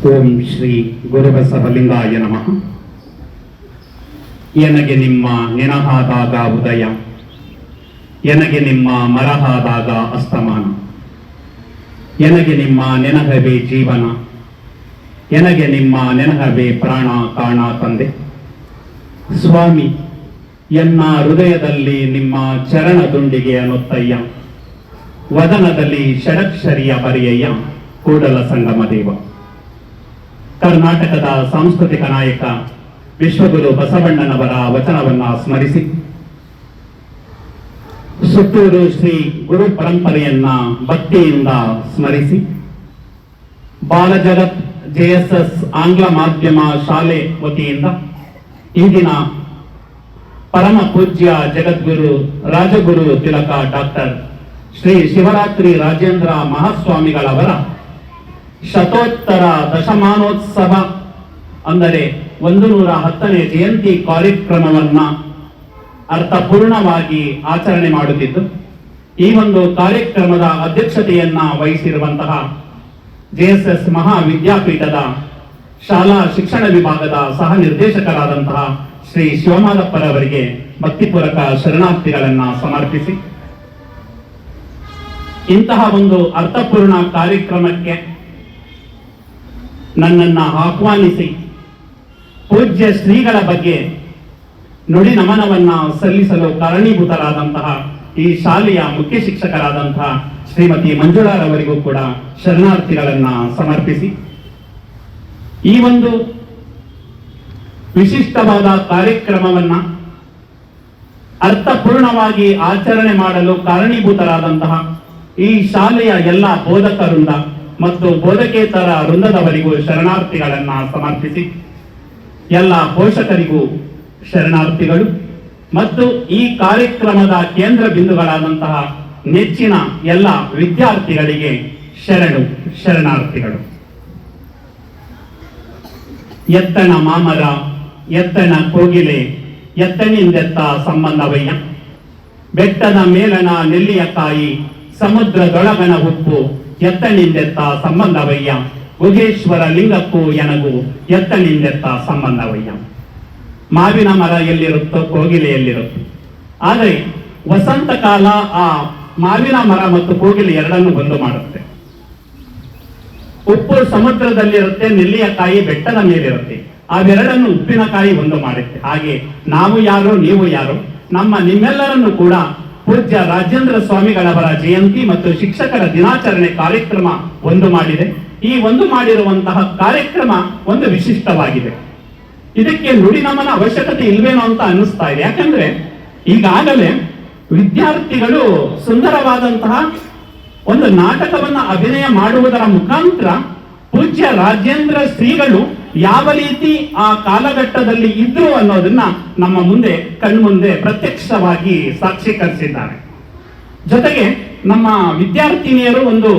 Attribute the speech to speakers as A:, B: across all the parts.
A: ಓಂ ಶ್ರೀ ಗುರುಬಸವಲಿಂಗಾಯ ನಮಃ. ಎನಗೆ ನಿಮ್ಮ ನೆನಹಾದಾಗ ಉದಯ, ಎನಗೆ ನಿಮ್ಮ ಮರಹಾದಾಗ ಅಸ್ತಮಾನ, ಎನಗೆ ನಿಮ್ಮ ನೆನಹವೇ ಜೀವನ, ಎನಗೆ ನಿಮ್ಮ ನೆನಹವೇ ಪ್ರಾಣ ಕಾಣ ತಂದೆ. ಸ್ವಾಮಿ, ಎನ್ನ ಹೃದಯದಲ್ಲಿ ನಿಮ್ಮ ಚರಣ ದುಂಡಿಗೆ ಅನ್ನುತ್ತಯ್ಯ, ವದನದಲ್ಲಿ ಷಡಕ್ಷರಿಯ ಬರೆಯಯ್ಯ ಕೂಡಲ ಸಂಗಮ ದೇವ. ಕರ್ನಾಟಕದ ಸಾಂಸ್ಕೃತಿಕ ನಾಯಕ ವಿಶ್ವಗುರು ಬಸವಣ್ಣನವರ ವಚನವನ್ನ ಸ್ಮರಿಸಿ ಸುತ್ತೂರು ಶ್ರೀ ಗುರು ಪರಂಪರೆಯನ್ನ ಭಕ್ತಿಯಿಂದ ಸ್ಮರಿಸಿ ಬಾಲಜಗತ್ JSS ಆಂಗ್ಲ ಮಾಧ್ಯಮ ಶಾಲೆ ವತಿಯಿಂದ ಇಂದಿನ ಪರಮ ಪೂಜ್ಯ ಜಗದ್ಗುರು ರಾಜಗುರು ತಿಲಕ ಡಾಕ್ಟರ್ ಶ್ರೀ ಶಿವರಾತ್ರಿ ರಾಜೇಂದ್ರ ಮಹಾಸ್ವಾಮಿಗಳವರ ಶತೋತ್ತರ ದಶಮಾನೋತ್ಸವ ಅಂದರೆ 110ನೇ ಜಯಂತಿ ಕಾರ್ಯಕ್ರಮವನ್ನ ಅರ್ಥಪೂರ್ಣವಾಗಿ ಆಚರಣೆ ಮಾಡುತ್ತಿದ್ದು, ಈ ಒಂದು ಕಾರ್ಯಕ್ರಮದ ಅಧ್ಯಕ್ಷತೆಯನ್ನ ವಹಿಸಿರುವಂತಹ JSS ಮಹಾವಿದ್ಯಾಪೀಠದ ಶಾಲಾ ಶಿಕ್ಷಣ ವಿಭಾಗದ ಸಹ ನಿರ್ದೇಶಕರಾದಂತಹ ಶ್ರೀ ಶಿವಮಾದಪ್ಪರವರಿಗೆ ಭಕ್ತಿಪೂರ್ವಕ ಶರಣಾರ್ಥಿಗಳನ್ನ ಸಮರ್ಪಿಸಿ, ಇಂತಹ ಒಂದು ಅರ್ಥಪೂರ್ಣ ಕಾರ್ಯಕ್ರಮಕ್ಕೆ ನನ್ನನ್ನ ಆಹ್ವಾನಿಸಿ ಪೂಜ್ಯ ಶ್ರೀಗಳ ಬಗ್ಗೆ ನುಡಿ ನಮನವನ್ನ ಸಲ್ಲಿಸಲು ಕಾರಣೀಭೂತರಾದಂತಹ ಈ ಶಾಲೆಯ ಮುಖ್ಯ ಶಿಕ್ಷಕರಾದಂತಹ ಶ್ರೀಮತಿ ಮಂಜುಳಾರವರಿಗೂ ಕೂಡ ಶರಣಾರ್ಥಿಗಳನ್ನ ಸಮರ್ಪಿಸಿ, ಈ ಒಂದು ವಿಶಿಷ್ಟವಾದ ಕಾರ್ಯಕ್ರಮವನ್ನ ಅರ್ಥಪೂರ್ಣವಾಗಿ ಆಚರಣೆ ಮಾಡಲು ಕಾರಣೀಭೂತರಾದಂತಹ ಈ ಶಾಲೆಯ ಎಲ್ಲ ಬೋಧಕ ವೃಂದ ಮತ್ತು ಬೋಧಕೇತರ ವೃಂದದವರಿಗೂ ಶರಣಾರ್ಥಿಗಳನ್ನ ಸಮರ್ಪಿಸಿ, ಎಲ್ಲ ಪೋಷಕರಿಗೂ ಶರಣಾರ್ಥಿಗಳು ಮತ್ತು ಈ ಕಾರ್ಯಕ್ರಮದ ಕೇಂದ್ರ ಬಿಂದುಗಳಾದಂತಹ ನೆಚ್ಚಿನ ಎಲ್ಲ ವಿದ್ಯಾರ್ಥಿಗಳಿಗೆ ಶರಣಾರ್ಥಿಗಳು. ಎತ್ತಣ ಮಾಮರ ಎತ್ತಣ ಕೋಗಿಲೆ ಎತ್ತಣಿಂದೆತ್ತ ಸಂಬಂಧವಯ್ಯ, ಬೆಟ್ಟದ ಮೇಲಣ ನೆಲ್ಲಿಯ ಕಾಯಿ ಸಮುದ್ರದೊಳಗಣ ಉಪ್ಪು ಎತ್ತಣಿಂದೆತ್ತ ಸಂಬಂಧವಯ್ಯ, ಗುಹೇಶ್ವರ ಲಿಂಗಕ್ಕೂ ಎನಗೂ ಎತ್ತಣಿಂದೆತ್ತ ಸಂಬಂಧವಯ್ಯ. ಮಾವಿನ ಮರ ಎಲ್ಲಿರುತ್ತೋ ಕೋಗಿಲೆ ಎಲ್ಲಿರುತ್ತೋ, ಆದರೆ ವಸಂತ ಕಾಲ ಆ ಮಾವಿನ ಮರ ಮತ್ತು ಕೋಗಿಲೆ ಎರಡನ್ನು ಒಂದು ಮಾಡುತ್ತೆ. ಉಪ್ಪು ಸಮುದ್ರದಲ್ಲಿರುತ್ತೆ, ನೆಲ್ಲಿಯ ಕಾಯಿ ಬೆಟ್ಟದ ಮೇಲಿರುತ್ತೆ, ಅವೆರಡನ್ನು ಉಪ್ಪಿನಕಾಯಿ ಒಂದು ಮಾಡುತ್ತೆ. ಹಾಗೆ ನಾವು ಯಾರು ನೀವು ಯಾರು, ನಿಮ್ಮೆಲ್ಲರನ್ನು ಕೂಡ ಪೂಜ್ಯ ರಾಜೇಂದ್ರ ಸ್ವಾಮಿಗಳವರ ಜಯಂತಿ ಮತ್ತು ಶಿಕ್ಷಕರ ದಿನಾಚರಣೆ ಕಾರ್ಯಕ್ರಮ ಒಂದು ಮಾಡಿದೆ. ಈ ಒಂದು ಮಾಡಿರುವಂತಹ ಕಾರ್ಯಕ್ರಮ ಒಂದು ವಿಶಿಷ್ಟವಾಗಿದೆ. ಇದಕ್ಕೆ ನುಡಿ ನಮನ ಅವಶ್ಯಕತೆ ಇಲ್ವೇನೋ ಅಂತ ಅನ್ನಿಸ್ತಾ ಇದೆ. ಯಾಕಂದ್ರೆ ಈಗಾಗಲೇ ವಿದ್ಯಾರ್ಥಿಗಳು ಸುಂದರವಾದಂತಹ ಒಂದು ನಾಟಕವನ್ನ ಅಭಿನಯ ಮಾಡುವುದರ ಮುಖಾಂತರ ಪೂಜ್ಯ ರಾಜೇಂದ್ರ ಶ್ರೀಗಳು ಯಾವ ರೀತಿ ಆ ಕಾಲಘಟ್ಟದಲ್ಲಿ ಇದ್ರು ಅನ್ನೋದನ್ನ ನಮ್ಮ ಮುಂದೆ ಕಣ್ಮುಂದೆ ಪ್ರತ್ಯಕ್ಷವಾಗಿ ಸಾಕ್ಷೀಕರಿಸಿದ್ದಾರೆ. ಜೊತೆಗೆ ನಮ್ಮ ವಿದ್ಯಾರ್ಥಿನಿಯರು ಒಂದು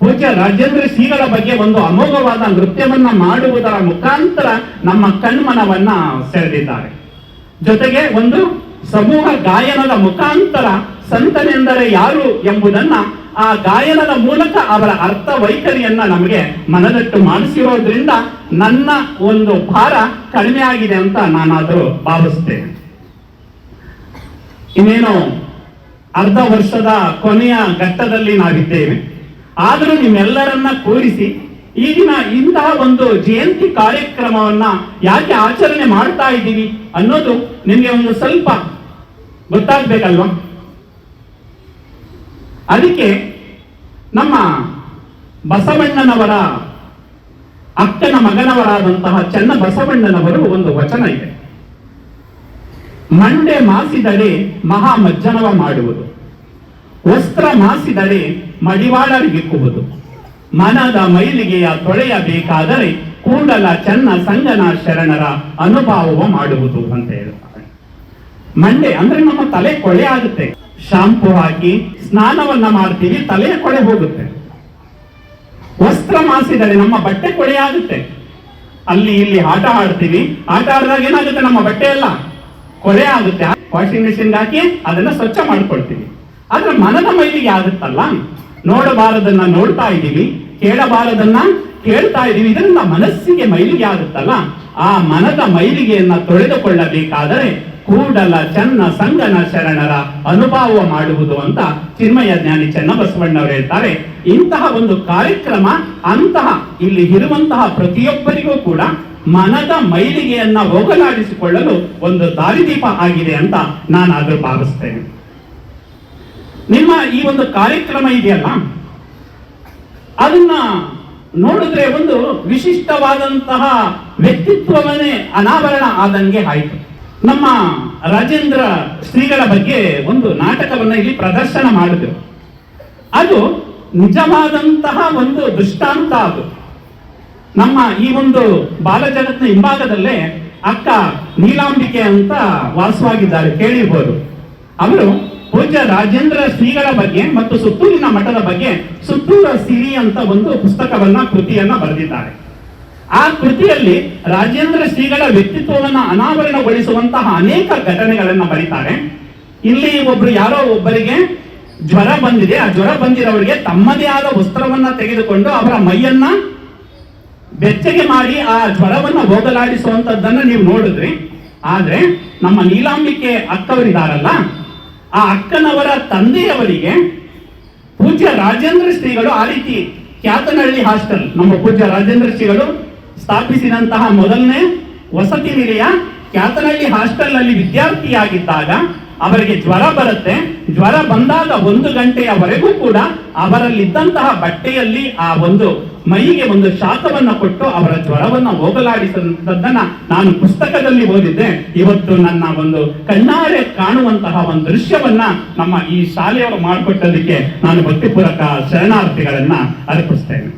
A: ಪೂಜ್ಯ ರಾಜೇಂದ್ರ ಶ್ರೀಗಳ ಬಗ್ಗೆ ಒಂದು ಅಮೋಘವಾದ ನೃತ್ಯವನ್ನ ಮಾಡುವುದರ ಮುಖಾಂತರ ನಮ್ಮ ಕಣ್ಮನವನ್ನ ಸೆಳೆದಿದ್ದಾರೆ. ಜೊತೆಗೆ ಒಂದು ಸಮೂಹ ಗಾಯನದ ಮುಖಾಂತರ ಸಂತನೆಂದರೆ ಯಾರು ಎಂಬುದನ್ನ ಆ ಗಾಯನದ ಮೂಲಕ ಅವರ ಅರ್ಥ ವೈಖರಿಯನ್ನ ನಮಗೆ ಮನದಟ್ಟು ಮಾಡಿಸಿರೋದ್ರಿಂದ ನನ್ನ ಒಂದು ಭಾರ ಕಡಿಮೆ ಆಗಿದೆ ಅಂತ ನಾನಾದರೂ ಭಾವಿಸ್ತೇನೆ. ಇನ್ನೇನು ಅರ್ಧ ವರ್ಷದ ಕೊನೆಯ ಘಟ್ಟದಲ್ಲಿ ನಾವಿದ್ದೇವೆ. ಆದರೂ ನಿಮ್ಮೆಲ್ಲರನ್ನ ಕೂರಿಸಿ ಈಗಿನ ಇಂತಹ ಒಂದು ಜಯಂತಿ ಕಾರ್ಯಕ್ರಮವನ್ನ ಯಾಕೆ ಆಚರಣೆ ಮಾಡ್ತಾ ಇದ್ದೀವಿ ಅನ್ನೋದು ನಿಮಗೆ ಒಂದು ಸ್ವಲ್ಪ ಗೊತ್ತಾಗ್ಬೇಕಲ್ವಾ? ಅದಕ್ಕೆ ನಮ್ಮ ಬಸವಣ್ಣನವರ ಅಕ್ಕನ ಮಗನವರಾದಂತಹ ಚನ್ನ ಬಸವಣ್ಣನವರು ಒಂದು ವಚನ ಇದೆ. ಮಂಡೆ ಮಾಸಿದಡೆ ಮಹಾ ಮಜ್ಜನವ ಮಾಡುವುದು, ವಸ್ತ್ರ ಮಾಸಿದಡೆ ಮಡಿವಾಳರಿಗಿಕ್ಕುವುದು, ಮನದ ಮೈಲಿಗೆಯ ತೊಳೆಯಬೇಕಾದರೆ ಕೂಡಲ ಚನ್ನ ಸಂಗನ ಶರಣರ ಅನುಭವ ಮಾಡುವುದು ಅಂತ ಹೇಳ್ತಾರೆ. ಮಂಡೆ ಅಂದ್ರೆ ನಮ್ಮ ತಲೆ ಕೊಳೆ ಆಗುತ್ತೆ, ಶಾಂಪು ಹಾಕಿ ಸ್ನಾನವನ್ನ ಮಾಡ್ತೀವಿ, ತಲೆಯ ಕೊಳೆ ಹೋಗುತ್ತೆ. ವಸ್ತ್ರ ಮಾಸಿದರೆ ನಮ್ಮ ಬಟ್ಟೆ ಕೊಳೆ ಆಗುತ್ತೆ, ಅಲ್ಲಿ ಇಲ್ಲಿ ಆಟ ಆಡ್ತೀವಿ, ಆಟ ಆಡಿದಾಗ ಏನಾಗುತ್ತೆ ನಮ್ಮ ಬಟ್ಟೆ ಎಲ್ಲ ಕೊಳೆ ಆಗುತ್ತೆ, ವಾಷಿಂಗ್ ಮೆಷಿನ್ ಹಾಕಿ ಅದನ್ನ ಸ್ವಚ್ಛ ಮಾಡ್ಕೊಳ್ತೀವಿ. ಆದ್ರೆ ಮನದ ಮೈಲಿಗೆ ಆಗುತ್ತಲ್ಲ, ನೋಡಬಾರದನ್ನ ನೋಡ್ತಾ ಇದ್ದೀವಿ, ಕೇಳಬಾರದನ್ನ ಕೇಳ್ತಾ ಇದೀವಿ, ಇದರಿಂದ ಮನಸ್ಸಿಗೆ ಮೈಲಿಗೆ ಆಗುತ್ತಲ್ಲ, ಆ ಮನದ ಮೈಲಿಗೆಯನ್ನ ತೊಳೆದುಕೊಳ್ಳಬೇಕಾದರೆ ಕೂಡಲ ಚನ್ನ ಸಂಗನ ಶರಣರ ಅನುಭವ ಮಾಡುವುದು ಅಂತ ಚಿನ್ಮಯ ಜ್ಞಾನಿ ಚನ್ನಬಸವಣ್ಣವರು ಹೇಳ್ತಾರೆ. ಇಂತಹ ಒಂದು ಕಾರ್ಯಕ್ರಮ ಅಂತಹ ಇಲ್ಲಿ ಇರುವಂತಹ ಪ್ರತಿಯೊಬ್ಬರಿಗೂ ಕೂಡ ಮನದ ಮೈಲಿಗೆಯನ್ನ ಹೋಗಲಾಡಿಸಿಕೊಳ್ಳಲು ಒಂದು ದಾರಿದೀಪ ಆಗಿದೆ ಅಂತ ನಾನಾದ್ರೂ ಭಾವಿಸ್ತೇನೆ. ನಿಮ್ಮ ಈ ಒಂದು ಕಾರ್ಯಕ್ರಮ ಇದೆಯಲ್ಲ, ಅದನ್ನ ನೋಡಿದ್ರೆ ಒಂದು ವಿಶಿಷ್ಟವಾದಂತಹ ವ್ಯಕ್ತಿತ್ವವನ್ನೇ ಅನಾವರಣ ಆದಂಗೆ ಆಯಿತು. ನಮ್ಮ ರಾಜೇಂದ್ರ ಶ್ರೀಗಳ ಬಗ್ಗೆ ಒಂದು ನಾಟಕವನ್ನ ಇಲ್ಲಿ ಪ್ರದರ್ಶನ ಮಾಡಿದ್ರು. ಅದು ನಿಜವಾದಂತಹ ಒಂದು ದೃಷ್ಟಾಂತ. ಅದು ನಮ್ಮ ಈ ಒಂದು ಬಾಲ ಜಗತ್ನ ಹಿಂಭಾಗದಲ್ಲೇ ಅಕ್ಕ ನೀಲಾಂಬಿಕೆ ಅಂತ ವಾಸವಾಗಿದ್ದಾರೆ, ಕೇಳಿರ್ಬೋದು. ಅವರು ಪೂಜ್ಯ ರಾಜೇಂದ್ರ ಶ್ರೀಗಳ ಬಗ್ಗೆ ಮತ್ತು ಸುತ್ತೂರಿನ ಮಠದ ಬಗ್ಗೆ ಸುತ್ತೂರ ಸಿರಿ ಅಂತ ಒಂದು ಪುಸ್ತಕವನ್ನ ಕೃತಿಯನ್ನ ಬರೆದಿದ್ದಾರೆ. ಆ ಕೃತಿಯಲ್ಲಿ ರಾಜೇಂದ್ರ ಶ್ರೀಗಳ ವ್ಯಕ್ತಿತ್ವವನ್ನ ಅನಾವರಣಗೊಳಿಸುವಂತಹ ಅನೇಕ ಘಟನೆಗಳನ್ನ ಬರೀತಾರೆ. ಇಲ್ಲಿ ಯಾರೋ ಒಬ್ಬರಿಗೆ ಜ್ವರ ಬಂದಿದೆ. ಆ ಜ್ವರ ಬಂದಿರೋರಿಗೆ ತಮ್ಮದೇ ಆದ ವಸ್ತ್ರವನ್ನ ತೆಗೆದುಕೊಂಡು ಅವರ ಮೈಯನ್ನ ಬೆಚ್ಚಗೆ ಮಾಡಿ ಆ ಜ್ವರವನ್ನ ಹೋಗಲಾಡಿಸುವಂತದ್ದನ್ನ ನೀವು ನೋಡಿದ್ರಿ. ಆದ್ರೆ ನಮ್ಮ ನೀಲಾಂಬಿಕೆ ಅಕ್ಕವರಿದಾರಲ್ಲ, ಆ ಅಕ್ಕನವರ ತಂದೆಯವರಿಗೆ ಪೂಜ್ಯ ರಾಜೇಂದ್ರ ಶ್ರೀಗಳು ಆ ರೀತಿ ಕ್ಯಾತನಹಳ್ಳಿ ಹಾಸ್ಟೆಲ್, ನಮ್ಮ ಪೂಜ್ಯ ರಾಜೇಂದ್ರ ಶ್ರೀಗಳು ಸ್ಥಾಪಿಸಿದಂತಹ ಮೊದಲನೇ ವಸತಿ ನಿಲಯ ಕ್ಯಾತನಹಳ್ಳಿ ಹಾಸ್ಟೆಲ್ ನಲ್ಲಿ ವಿದ್ಯಾರ್ಥಿಯಾಗಿದ್ದಾಗ ಅವರಿಗೆ ಜ್ವರ ಬರುತ್ತೆ. ಜ್ವರ ಬಂದಾಗ 1 ಗಂಟೆಯವರೆಗೂ ಕೂಡ ಅವರಲ್ಲಿದ್ದಂತಹ ಬಟ್ಟೆಯಲ್ಲಿ ಆ ಒಂದು ಮೈಗೆ ಒಂದು ಶಾಖವನ್ನ ಕೊಟ್ಟು ಅವರ ಜ್ವರವನ್ನ ಹೋಗಲಾಡಿಸಿದ್ದನ್ನ ನಾನು ಪುಸ್ತಕದಲ್ಲಿ ಓದಿದ್ದೆ. ಇವತ್ತು ನನ್ನ ಒಂದು ಕಣ್ಣಾರೆ ಕಾಣುವಂತಹ ಒಂದು ದೃಶ್ಯವನ್ನ ನಮ್ಮ ಈ ಶಾಲೆಯವರು ಮಾಡಿಕೊಟ್ಟದಕ್ಕೆ ನಾನು ಭಕ್ತಿಪೂರ್ವಕ ಶರಣಾರ್ಥಿಗಳನ್ನ ಅರ್ಪಿಸ್ತೇನೆ.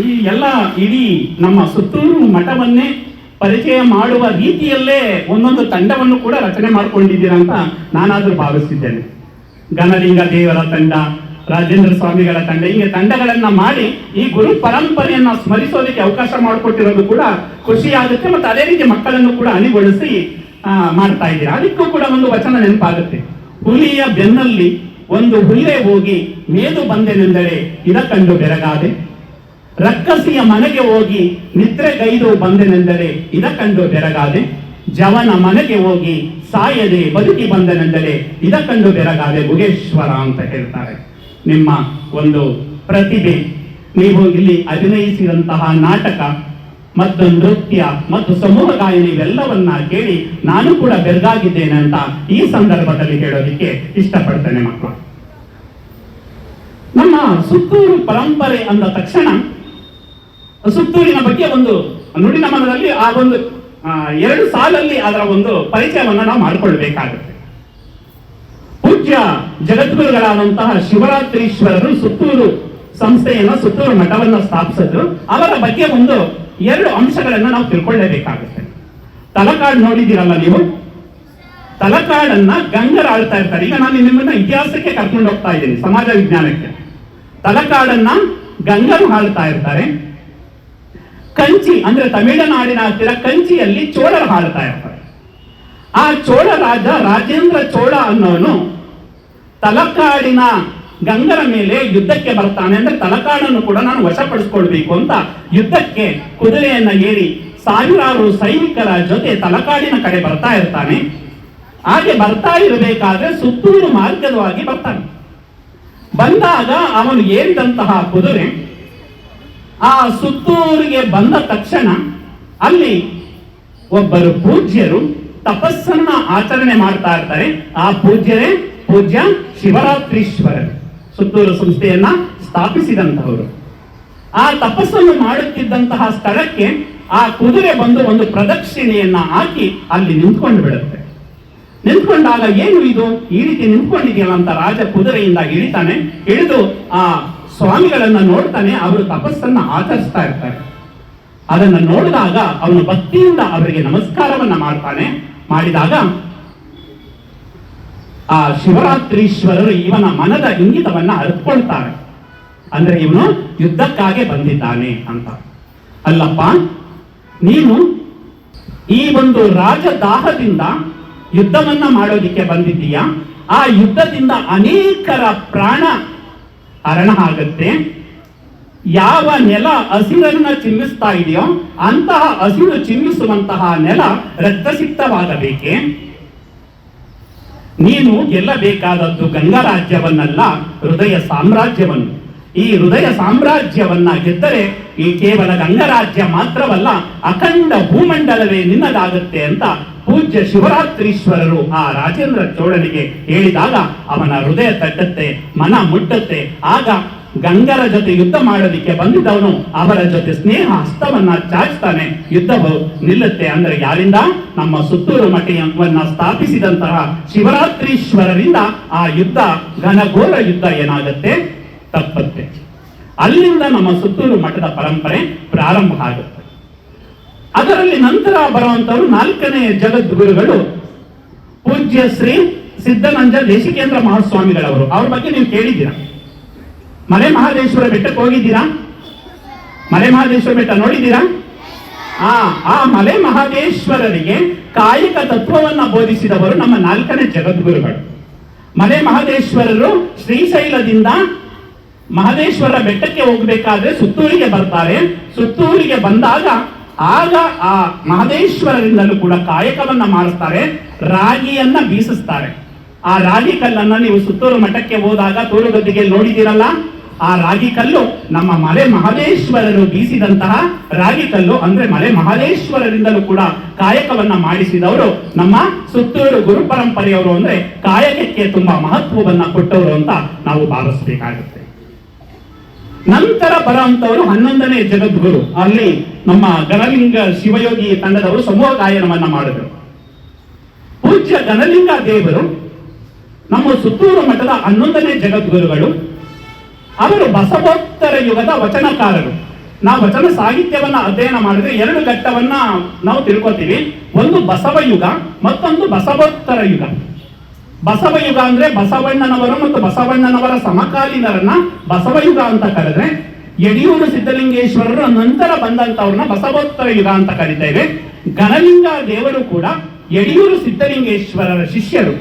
A: ಈ ಎಲ್ಲ ಇಡೀ ನಮ್ಮ ಸುತ್ತೂರು ಮಠವನ್ನೇ ಪರಿಚಯ ಮಾಡುವ ರೀತಿಯಲ್ಲೇ ಒಂದೊಂದು ತಂಡವನ್ನು ಕೂಡ ರಚನೆ ಮಾಡಿಕೊಂಡಿದ್ದೀರ ಅಂತ ನಾನಾದ್ರೂ ಭಾವಿಸಿದ್ದೇನೆ. ಘನಲಿಂಗ ದೇವರ ತಂಡ, ರಾಜೇಂದ್ರ ಸ್ವಾಮಿಗಳ ತಂಡ, ಹೀಗೆ ತಂಡಗಳನ್ನ ಮಾಡಿ ಈ ಗುರು ಪರಂಪರೆಯನ್ನ ಸ್ಮರಿಸೋದಕ್ಕೆ ಅವಕಾಶ ಮಾಡಿಕೊಟ್ಟಿರೋದು ಕೂಡ ಖುಷಿ ಆಗುತ್ತೆ. ಮತ್ತೆ ಅದೇ ರೀತಿ ಮಕ್ಕಳನ್ನು ಕೂಡ ಅಣಿಗೊಳಿಸಿ ಮಾಡ್ತಾ ಇದ್ದೀರಾ. ಅದಕ್ಕೂ ಕೂಡ ಒಂದು ವಚನ ನೆನಪಾಗುತ್ತೆ. ಹುಲಿಯ ಬೆನ್ನಲ್ಲಿ ಒಂದು ಹುಲ್ಲೆ ಹೋಗಿ ಮೇದು ಬಂದೆನೆಂದರೆ ಇದ ಕಂಡು ಬೆರಗಾದೆ, ರಕ್ಕಸಿಯ ಮನೆಗೆ ಹೋಗಿ ನಿದ್ರೆಗೈದು ಬಂದೆನೆಂದರೆ ಇದ ಕಂಡು ಬೆರಗಾದೆ, ಜವನ ಮನೆಗೆ ಹೋಗಿ ಸಾಯದೆ ಬದುಕಿ ಬಂದನೆಂದರೆ ಇದ ಕಂಡು ಬೆರಗಾದೆ ಗುಗೇಶ್ವರ ಅಂತ ಹೇಳ್ತಾರೆ. ನಿಮ್ಮ ಒಂದು ಪ್ರತಿಭೆ, ನೀವು ಇಲ್ಲಿ ಅಭಿನಯಿಸಿದಂತಹ ನಾಟಕ ಮತ್ತು ನೃತ್ಯ ಮತ್ತು ಸಮೂಹ ಗಾಯನ ಇವೆಲ್ಲವನ್ನ ಕೇಳಿ ನಾನು ಕೂಡ ಬೆರಗಾಗಿದ್ದೇನೆ ಅಂತ ಈ ಸಂದರ್ಭದಲ್ಲಿ ಹೇಳೋದಿಕ್ಕೆ ಇಷ್ಟಪಡ್ತೇನೆ. ಮಕ್ಕಳು, ನಮ್ಮ ಸುತ್ತೂರು ಪರಂಪರೆ ಅಂದ ತಕ್ಷಣ ಸುತ್ತೂರಿನ ಬಗ್ಗೆ ಒಂದು ನುಡಿನ ಮನದಲ್ಲಿ ಆ ಒಂದು 2 ಸಾಲಲ್ಲಿ ಅದರ ಒಂದು ಪರಿಚಯವನ್ನ ನಾವು ಮಾಡಿಕೊಳ್ಬೇಕಾಗುತ್ತೆ. ಪೂಜ್ಯ ಜಗದ್ಗುರುಗಳಾದಂತಹ ಶಿವರಾತ್ರೀಶ್ವರರು ಸುತ್ತೂರು ಸಂಸ್ಥೆಯನ್ನ, ಸುತ್ತೂರು ಮಠವನ್ನ ಸ್ಥಾಪಿಸಿದ್ರು. ಅವರ ಬಗ್ಗೆ ಒಂದು 2 ಅಂಶಗಳನ್ನ ನಾವು ತಿಳ್ಕೊಳ್ಳೇಬೇಕಾಗುತ್ತೆ. ತಲಕಾಡು ನೋಡಿದ್ದೀರಲ್ಲ ನೀವು, ತಲಕಾಡನ್ನ ಗಂಗರು ಆಳ್ತಾ ಇರ್ತಾರೆ. ಈಗ ನಾನು ನಿಮ್ಮನ್ನ ಇತಿಹಾಸಕ್ಕೆ ಕರ್ಕೊಂಡು ಹೋಗ್ತಾ ಇದ್ದೀನಿ, ಸಮಾಜ ವಿಜ್ಞಾನಕ್ಕೆ. ತಲಕಾಡನ್ನ ಗಂಗರು ಆಳ್ತಾ ಇರ್ತಾರೆ. ಕಂಚಿ ಅಂದ್ರೆ ತಮಿಳುನಾಡಿನ ಹತ್ತಿರ ಕಂಚಿಯಲ್ಲಿ ಚೋಳರು ಆಳ್ತಾ ಇರ್ತಾರೆ. ಆ ಚೋಳ ರಾಜ ರಾಜೇಂದ್ರ ಚೋಳ ಅನ್ನೋನು ತಲಕಾಡಿನ ಗಂಗರ ಮೇಲೆ ಯುದ್ಧಕ್ಕೆ ಬರ್ತಾನೆ. ಅಂದ್ರೆ ತಲಕಾಡನ್ನು ಕೂಡ ನಾನು ವಶಪಡಿಸ್ಕೊಳ್ಬೇಕು ಅಂತ ಯುದ್ಧಕ್ಕೆ ಕುದುರೆಯನ್ನ ಏರಿ ಸಾವಿರಾರು ಸೈನಿಕರ ಜೊತೆ ತಲಕಾಡಿನ ಕಡೆ ಬರ್ತಾ ಇರ್ತಾನೆ. ಹಾಗೆ ಬರ್ತಾ ಇರಬೇಕಾದ್ರೆ ಸುತ್ತೂರು ಮಾರ್ಗದವಾಗಿ ಬರ್ತಾನೆ. ಬಂದಾಗ ಅವನು ಏರಿದಂತಹ ಕುದುರೆ ಆ ಸುತ್ತೂರಿಗೆ ಬಂದ ತಕ್ಷಣ ಅಲ್ಲಿ ಒಬ್ಬರು ಪೂಜ್ಯರು ತಪಸ್ಸನ್ನ ಆಚರಣೆ ಮಾಡ್ತಾ ಇರ್ತಾರೆ. ಆ ಪೂಜ್ಯರೇ ಪೂಜ್ಯ ಶಿವರಾತ್ರೀಶ್ವರರು, ಸುತ್ತೂರು ಸಂಸ್ಥೆಯನ್ನ ಸ್ಥಾಪಿಸಿದಂತಹವರು. ಆ ತಪಸ್ಸನ್ನು ಮಾಡುತ್ತಿದ್ದಂತಹ ಸ್ಥಳಕ್ಕೆ ಆ ಕುದುರೆ ಬಂದು ಒಂದು ಪ್ರದಕ್ಷಿಣೆಯನ್ನ ಹಾಕಿ ಅಲ್ಲಿ ನಿಂತ್ಕೊಂಡು ಬಿಡುತ್ತೆ. ನಿಂತ್ಕೊಂಡಾಗ ಏನು ಇದು ಈ ರೀತಿ ನಿಂತ್ಕೊಂಡಿದೆಯಲ್ಲ ಅಂತ ರಾಜ ಕುದುರೆಯಿಂದ ಇಳಿತಾನೆ. ಇಳಿದು ಆ ಸ್ವಾಮಿಗಳನ್ನ ನೋಡ್ತಾನೆ. ಅವರು ತಪಸ್ಸನ್ನ ಆಚರಿಸ್ತಾ ಇರ್ತಾರೆ. ಅದನ್ನ ನೋಡಿದಾಗ ಅವನು ಭಕ್ತಿಯಿಂದ ಅವರಿಗೆ ನಮಸ್ಕಾರವನ್ನ ಮಾಡ್ತಾನೆ. ಮಾಡಿದಾಗ ಆ ಶಿವರಾತ್ರೀಶ್ವರರು ಇವನ ಮನದ ಇಂಗಿತವನ್ನ ಅರ್ಥಕೊಳ್ತಾರೆ. ಅಂದ್ರೆ ಇವನು ಯುದ್ಧಕ್ಕಾಗಿ ಬಂದಿದ್ದಾನೆ ಅಂತ. ಅಲ್ಲಪ್ಪ, ನೀನು ಈ ಒಂದು ರಾಜದಾಹದಿಂದ ಯುದ್ಧವನ್ನ ಮಾಡೋದಿಕ್ಕೆ ಬಂದಿದ್ದೀಯಾ, ಆ ಯುದ್ಧದಿಂದ ಅನೇಕರ ಪ್ರಾಣ ಹರಣ ಆಗುತ್ತೆ. ಯಾವ ನೆಲ ಹಸಿರನ್ನ ಚಿಮ್ಮಿಸ್ತಾ ಇದೆಯೋ ಅಂತಹ ಹಸಿರು ಚಿಮ್ಮಿಸುವಂತಹ ನೆಲ ರಕ್ತಸಿಕ್ತವಾಗಬೇಕೆ? ನೀನು ಗೆಲ್ಲಬೇಕಾದದ್ದು ಗಂಗರಾಜ್ಯವನ್ನಲ್ಲ, ಹೃದಯ ಸಾಮ್ರಾಜ್ಯವನ್ನು. ಈ ಹೃದಯ ಸಾಮ್ರಾಜ್ಯವನ್ನ ಗೆದ್ದರೆ ಈ ಕೇವಲ ಗಂಗರಾಜ್ಯ ಮಾತ್ರವಲ್ಲ, ಅಖಂಡ ಭೂಮಂಡಲವೇ ನಿನ್ನದಾಗುತ್ತೆ ಅಂತ ಪೂಜ್ಯ ಶಿವರಾತ್ರೀಶ್ವರರು ಆ ರಾಜೇಂದ್ರ ಚೋಳನಿಗೆ ಹೇಳಿದಾಗ ಅವನ ಹೃದಯ ತಟ್ಟುತ್ತೆ, ಮನ ಮುಟ್ಟುತ್ತೆ. ಆಗ ಗಂಗರ ಜೊತೆ ಯುದ್ಧ ಮಾಡೋದಿಕ್ಕೆ ಬಂದಿದ್ದವನು ಅವರ ಜೊತೆ ಸ್ನೇಹ ಹಸ್ತವನ್ನ ಚಾಚ್ತಾನೆ, ಯುದ್ಧವು ನಿಲ್ಲುತ್ತೆ. ಅಂದ್ರೆ ಯಾರಿಂದ? ನಮ್ಮ ಸುತ್ತೂರು ಮಠವನ್ನ ಸ್ಥಾಪಿಸಿದಂತಹ ಶಿವರಾತ್ರೀಶ್ವರರಿಂದ ಆ ಯುದ್ಧ, ಘನಘೋರ ಯುದ್ಧ ಏನಾಗುತ್ತೆ? ತಪ್ಪತ್ತೆ. ಅಲ್ಲಿಂದ ನಮ್ಮ ಸುತ್ತೂರು ಮಠದ ಪರಂಪರೆ ಪ್ರಾರಂಭ ಆಗುತ್ತೆ. ಅದರಲ್ಲಿ ನಂತರ ಬರುವಂತವರು 4ನೇ ಜಗದ್ಗುರುಗಳು ಪೂಜ್ಯ ಶ್ರೀ ಸಿದ್ದನಂಜ ದೇಶಿಕೇಂದ್ರ ಮಹಾಸ್ವಾಮಿಗಳವರು. ಅವ್ರ ಬಗ್ಗೆ ನೀವು ಕೇಳಿದ್ದೀರಾ? ಮಲೆ ಮಹದೇಶ್ವರ ಬೆಟ್ಟಕ್ಕೆ ಹೋಗಿದ್ದೀರಾ? ಮಲೆ ಮಹದೇಶ್ವರ ಬೆಟ್ಟ ನೋಡಿದ್ದೀರಾ? ಆ ಮಲೆ ಮಹದೇಶ್ವರರಿಗೆ ಕಾಯಿಕ ತತ್ವವನ್ನ ಬೋಧಿಸಿದವರು ನಮ್ಮ 4ನೇ ಜಗದ್ಗುರುಗಳು. ಮಲೆ ಮಹದೇಶ್ವರರು ಶ್ರೀಶೈಲದಿಂದ ಮಹದೇಶ್ವರ ಬೆಟ್ಟಕ್ಕೆ ಹೋಗಬೇಕಾದ್ರೆ ಸುತ್ತೂರಿಗೆ ಬರ್ತಾರೆ. ಸುತ್ತೂರಿಗೆ ಬಂದಾಗ ಆಗ ಆ ಮಹದೇಶ್ವರರಿಂದಲೂ ಕೂಡ ಕಾಯಕವನ್ನ ಮಾಡಿಸ್ತಾರೆ, ರಾಗಿಯನ್ನ ಬೀಸಿಸ್ತಾರೆ. ಆ ರಾಗಿ ಕಲ್ಲನ್ನ ನೀವು ಸುತ್ತೂರು ಮಠಕ್ಕೆ ಹೋದಾಗ ತೋರುಗದ್ದಿಗೆ ನೋಡಿದಿರಲ್ಲ, ಆ ರಾಗಿ ಕಲ್ಲು ನಮ್ಮ ಮಲೆ ಮಹದೇಶ್ವರರು ಬೀಸಿದಂತಹ ರಾಗಿ ಕಲ್ಲು. ಅಂದ್ರೆ ಮಲೆ ಮಹದೇಶ್ವರರಿಂದಲೂ ಕೂಡ ಕಾಯಕವನ್ನ ಮಾಡಿಸಿದವರು ನಮ್ಮ ಸುತ್ತೂರು ಗುರು ಪರಂಪರೆಯವರು. ಅಂದ್ರೆ ಕಾಯಕಕ್ಕೆ ತುಂಬಾ ಮಹತ್ವವನ್ನ ಕೊಟ್ಟವರು ಅಂತ ನಾವು ಭಾವಿಸಬೇಕಾಗುತ್ತೆ. ನಂತರ ಬರುವಂತವರು 11ನೇ ಜಗದ್ಗುರು. ಅಲ್ಲಿ ನಮ್ಮ ಗಣಲಿಂಗ ಶಿವಯೋಗಿ ತಂಡದವರು ಸಮೂಹ ಗಾಯನವನ್ನ ಮಾಡಿದರು. ಪೂಜ್ಯ ಗಣಲಿಂಗ ದೇವರು ನಮ್ಮ ಸುತ್ತೂರು ಮಠದ 11ನೇ ಜಗದ್ಗುರುಗಳು. ಅವರು ಬಸವೋತ್ತರ ಯುಗದ ವಚನಕಾರರು. ನಾವು ವಚನ ಸಾಹಿತ್ಯವನ್ನ ಅಧ್ಯಯನ ಮಾಡಿದ್ರೆ 2 ಘಟ್ಟವನ್ನ ನಾವು ತಿಳ್ಕೊತೀವಿ. ಒಂದು ಬಸವ ಯುಗ, ಮತ್ತೊಂದು ಬಸವೋತ್ತರ ಯುಗ. ಬಸವ ಯುಗ ಅಂದ್ರೆ ಬಸವಣ್ಣನವರು ಮತ್ತು ಬಸವಣ್ಣನವರ ಸಮಕಾಲೀನರನ್ನ ಬಸವಯುಗ ಅಂತ ಕರೆದ್ರೆ, ಯಡಿಯೂರು ಸಿದ್ದಲಿಂಗೇಶ್ವರರು ನಂತರ ಬಂದಂತವ್ರನ್ನ ಬಸವೋತ್ತರ ಯುಗ ಅಂತ ಕರೀತೇವೆ. ಗಣಲಿಂಗ ದೇವರು ಕೂಡ ಯಡಿಯೂರು ಸಿದ್ದಲಿಂಗೇಶ್ವರರ ಶಿಷ್ಯರು.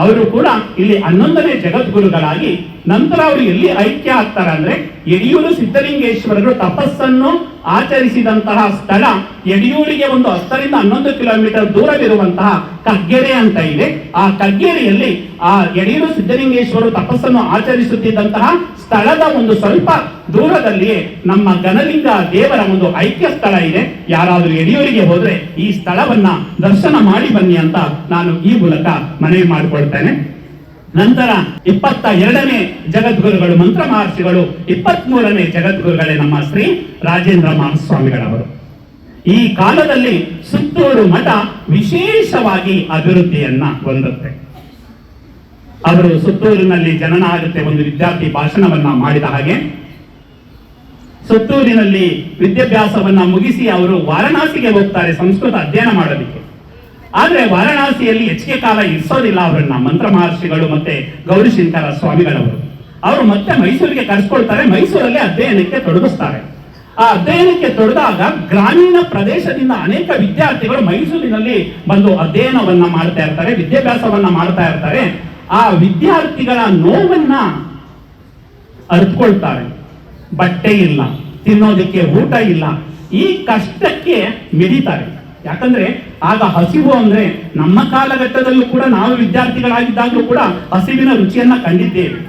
A: ಅವರು ಕೂಡ ಇಲ್ಲಿ 11ನೇ ಜಗದ್ಗುರುಗಳಾಗಿ ನಂತರ ಅವರು ಎಲ್ಲಿ ಐಕ್ಯ ಆಗ್ತಾರೆ ಅಂದ್ರೆ, ಯಡಿಯೂರು ಸಿದ್ದಲಿಂಗೇಶ್ವರರು ತಪಸ್ಸನ್ನು ಆಚರಿಸಿದಂತಹ ಸ್ಥಳ ಯಡಿಯೂರಿಗೆ ಒಂದು 10 ರಿಂದ 11 ಕಿಲೋಮೀಟರ್ ದೂರವಿರುವಂತಹ ಕಗ್ಗೆರೆ ಅಂತ ಇದೆ. ಆ ಕಗ್ಗೆರೆಯಲ್ಲಿ ಆ ಯಡಿಯೂರು ಸಿದ್ದಲಿಂಗೇಶ್ವರರು ತಪಸ್ಸನ್ನು ಆಚರಿಸುತ್ತಿದ್ದಂತಹ ಸ್ಥಳದ ಒಂದು ಸ್ವಲ್ಪ ದೂರದಲ್ಲಿಯೇ ನಮ್ಮ ಗಣಲಿಂಗ ದೇವರ ಒಂದು ಐಕ್ಯ ಸ್ಥಳ ಇದೆ. ಯಾರಾದ್ರೂ ಯಡಿಯೂರಿಗೆ ಹೋದ್ರೆ ಈ ಸ್ಥಳವನ್ನ ದರ್ಶನ ಮಾಡಿ ಬನ್ನಿ ಅಂತ ನಾನು ಈ ಮೂಲಕ ಮನವಿ ಮಾಡಿಕೊಳ್ತೇನೆ. ನಂತರ 22ನೇ ಜಗದ್ಗುರುಗಳು ಮಂತ್ರ ಮಹರ್ಷಿಗಳು, 23ನೇ ಜಗದ್ಗುರುಗಳೇ ನಮ್ಮ ಶ್ರೀ ರಾಜೇಂದ್ರ ಮಹಾಸ್ವಾಮಿಗಳವರು. ಈ ಕಾಲದಲ್ಲಿ ಸುತ್ತೂರು ಮಠ ವಿಶೇಷವಾಗಿ ಅಭಿವೃದ್ಧಿಯನ್ನ ಹೊಂದುತ್ತೆ. ಅವರು ಸುತ್ತೂರಿನಲ್ಲಿ ಜನನ ಆಗುತ್ತೆ. ಒಂದು ವಿದ್ಯಾರ್ಥಿ ಭಾಷಣವನ್ನ ಮಾಡಿದ ಹಾಗೆ ಸುತ್ತೂರಿನಲ್ಲಿ ವಿದ್ಯಾಭ್ಯಾಸವನ್ನ ಮುಗಿಸಿ ಅವರು ವಾರಣಾಸಿಗೆ ಹೋಗ್ತಾರೆ ಸಂಸ್ಕೃತ ಅಧ್ಯಯನ ಮಾಡೋದಿಕ್ಕೆ. ಆದ್ರೆ ವಾರಣಾಸಿಯಲ್ಲಿ ಹೆಚ್ಚಿಗೆ ಕಾಲ ಇರಿಸೋದಿಲ್ಲ ಅವರನ್ನ ಮಂತ್ರ ಮಹರ್ಷಿಗಳು ಮತ್ತೆ ಗೌರಿಶಂಕರ ಸ್ವಾಮಿಗಳವರು. ಅವರು ಮತ್ತೆ ಮೈಸೂರಿಗೆ ಕರೆಸ್ಕೊಳ್ತಾರೆ, ಮೈಸೂರಲ್ಲಿ ಅಧ್ಯಯನಕ್ಕೆ ತೊಡಗಿಸ್ತಾರೆ. ಆ ಅಧ್ಯಯನಕ್ಕೆ ತೊಡದಾಗ ಗ್ರಾಮೀಣ ಪ್ರದೇಶದಿಂದ ಅನೇಕ ವಿದ್ಯಾರ್ಥಿಗಳು ಮೈಸೂರಿನಲ್ಲಿ ಬಂದು ಅಧ್ಯಯನವನ್ನ ಮಾಡ್ತಾ ಇರ್ತಾರೆ, ವಿದ್ಯಾಭ್ಯಾಸವನ್ನ ಮಾಡ್ತಾ ಇರ್ತಾರೆ. ಆ ವಿದ್ಯಾರ್ಥಿಗಳ ನೋವನ್ನ ಅರಿತುಕೊಳ್ತಾರೆ. ಬಟ್ಟೆ ಇಲ್ಲ, ತಿನ್ನೋದಕ್ಕೆ ಊಟ ಇಲ್ಲ, ಈ ಕಷ್ಟಕ್ಕೆ ಮಿಡಿತಾರೆ. ಯಾಕಂದ್ರೆ ಆಗ ಹಸಿವು ಅಂದ್ರೆ ನಮ್ಮ ಕಾಲಘಟ್ಟದಲ್ಲೂ ಕೂಡ ನಾವು ವಿದ್ಯಾರ್ಥಿಗಳಾಗಿದ್ದಾಗಲೂ ಕೂಡ ಹಸಿವಿನ ರುಚಿಯನ್ನ ಕಂಡಿದ್ದೇವೆ.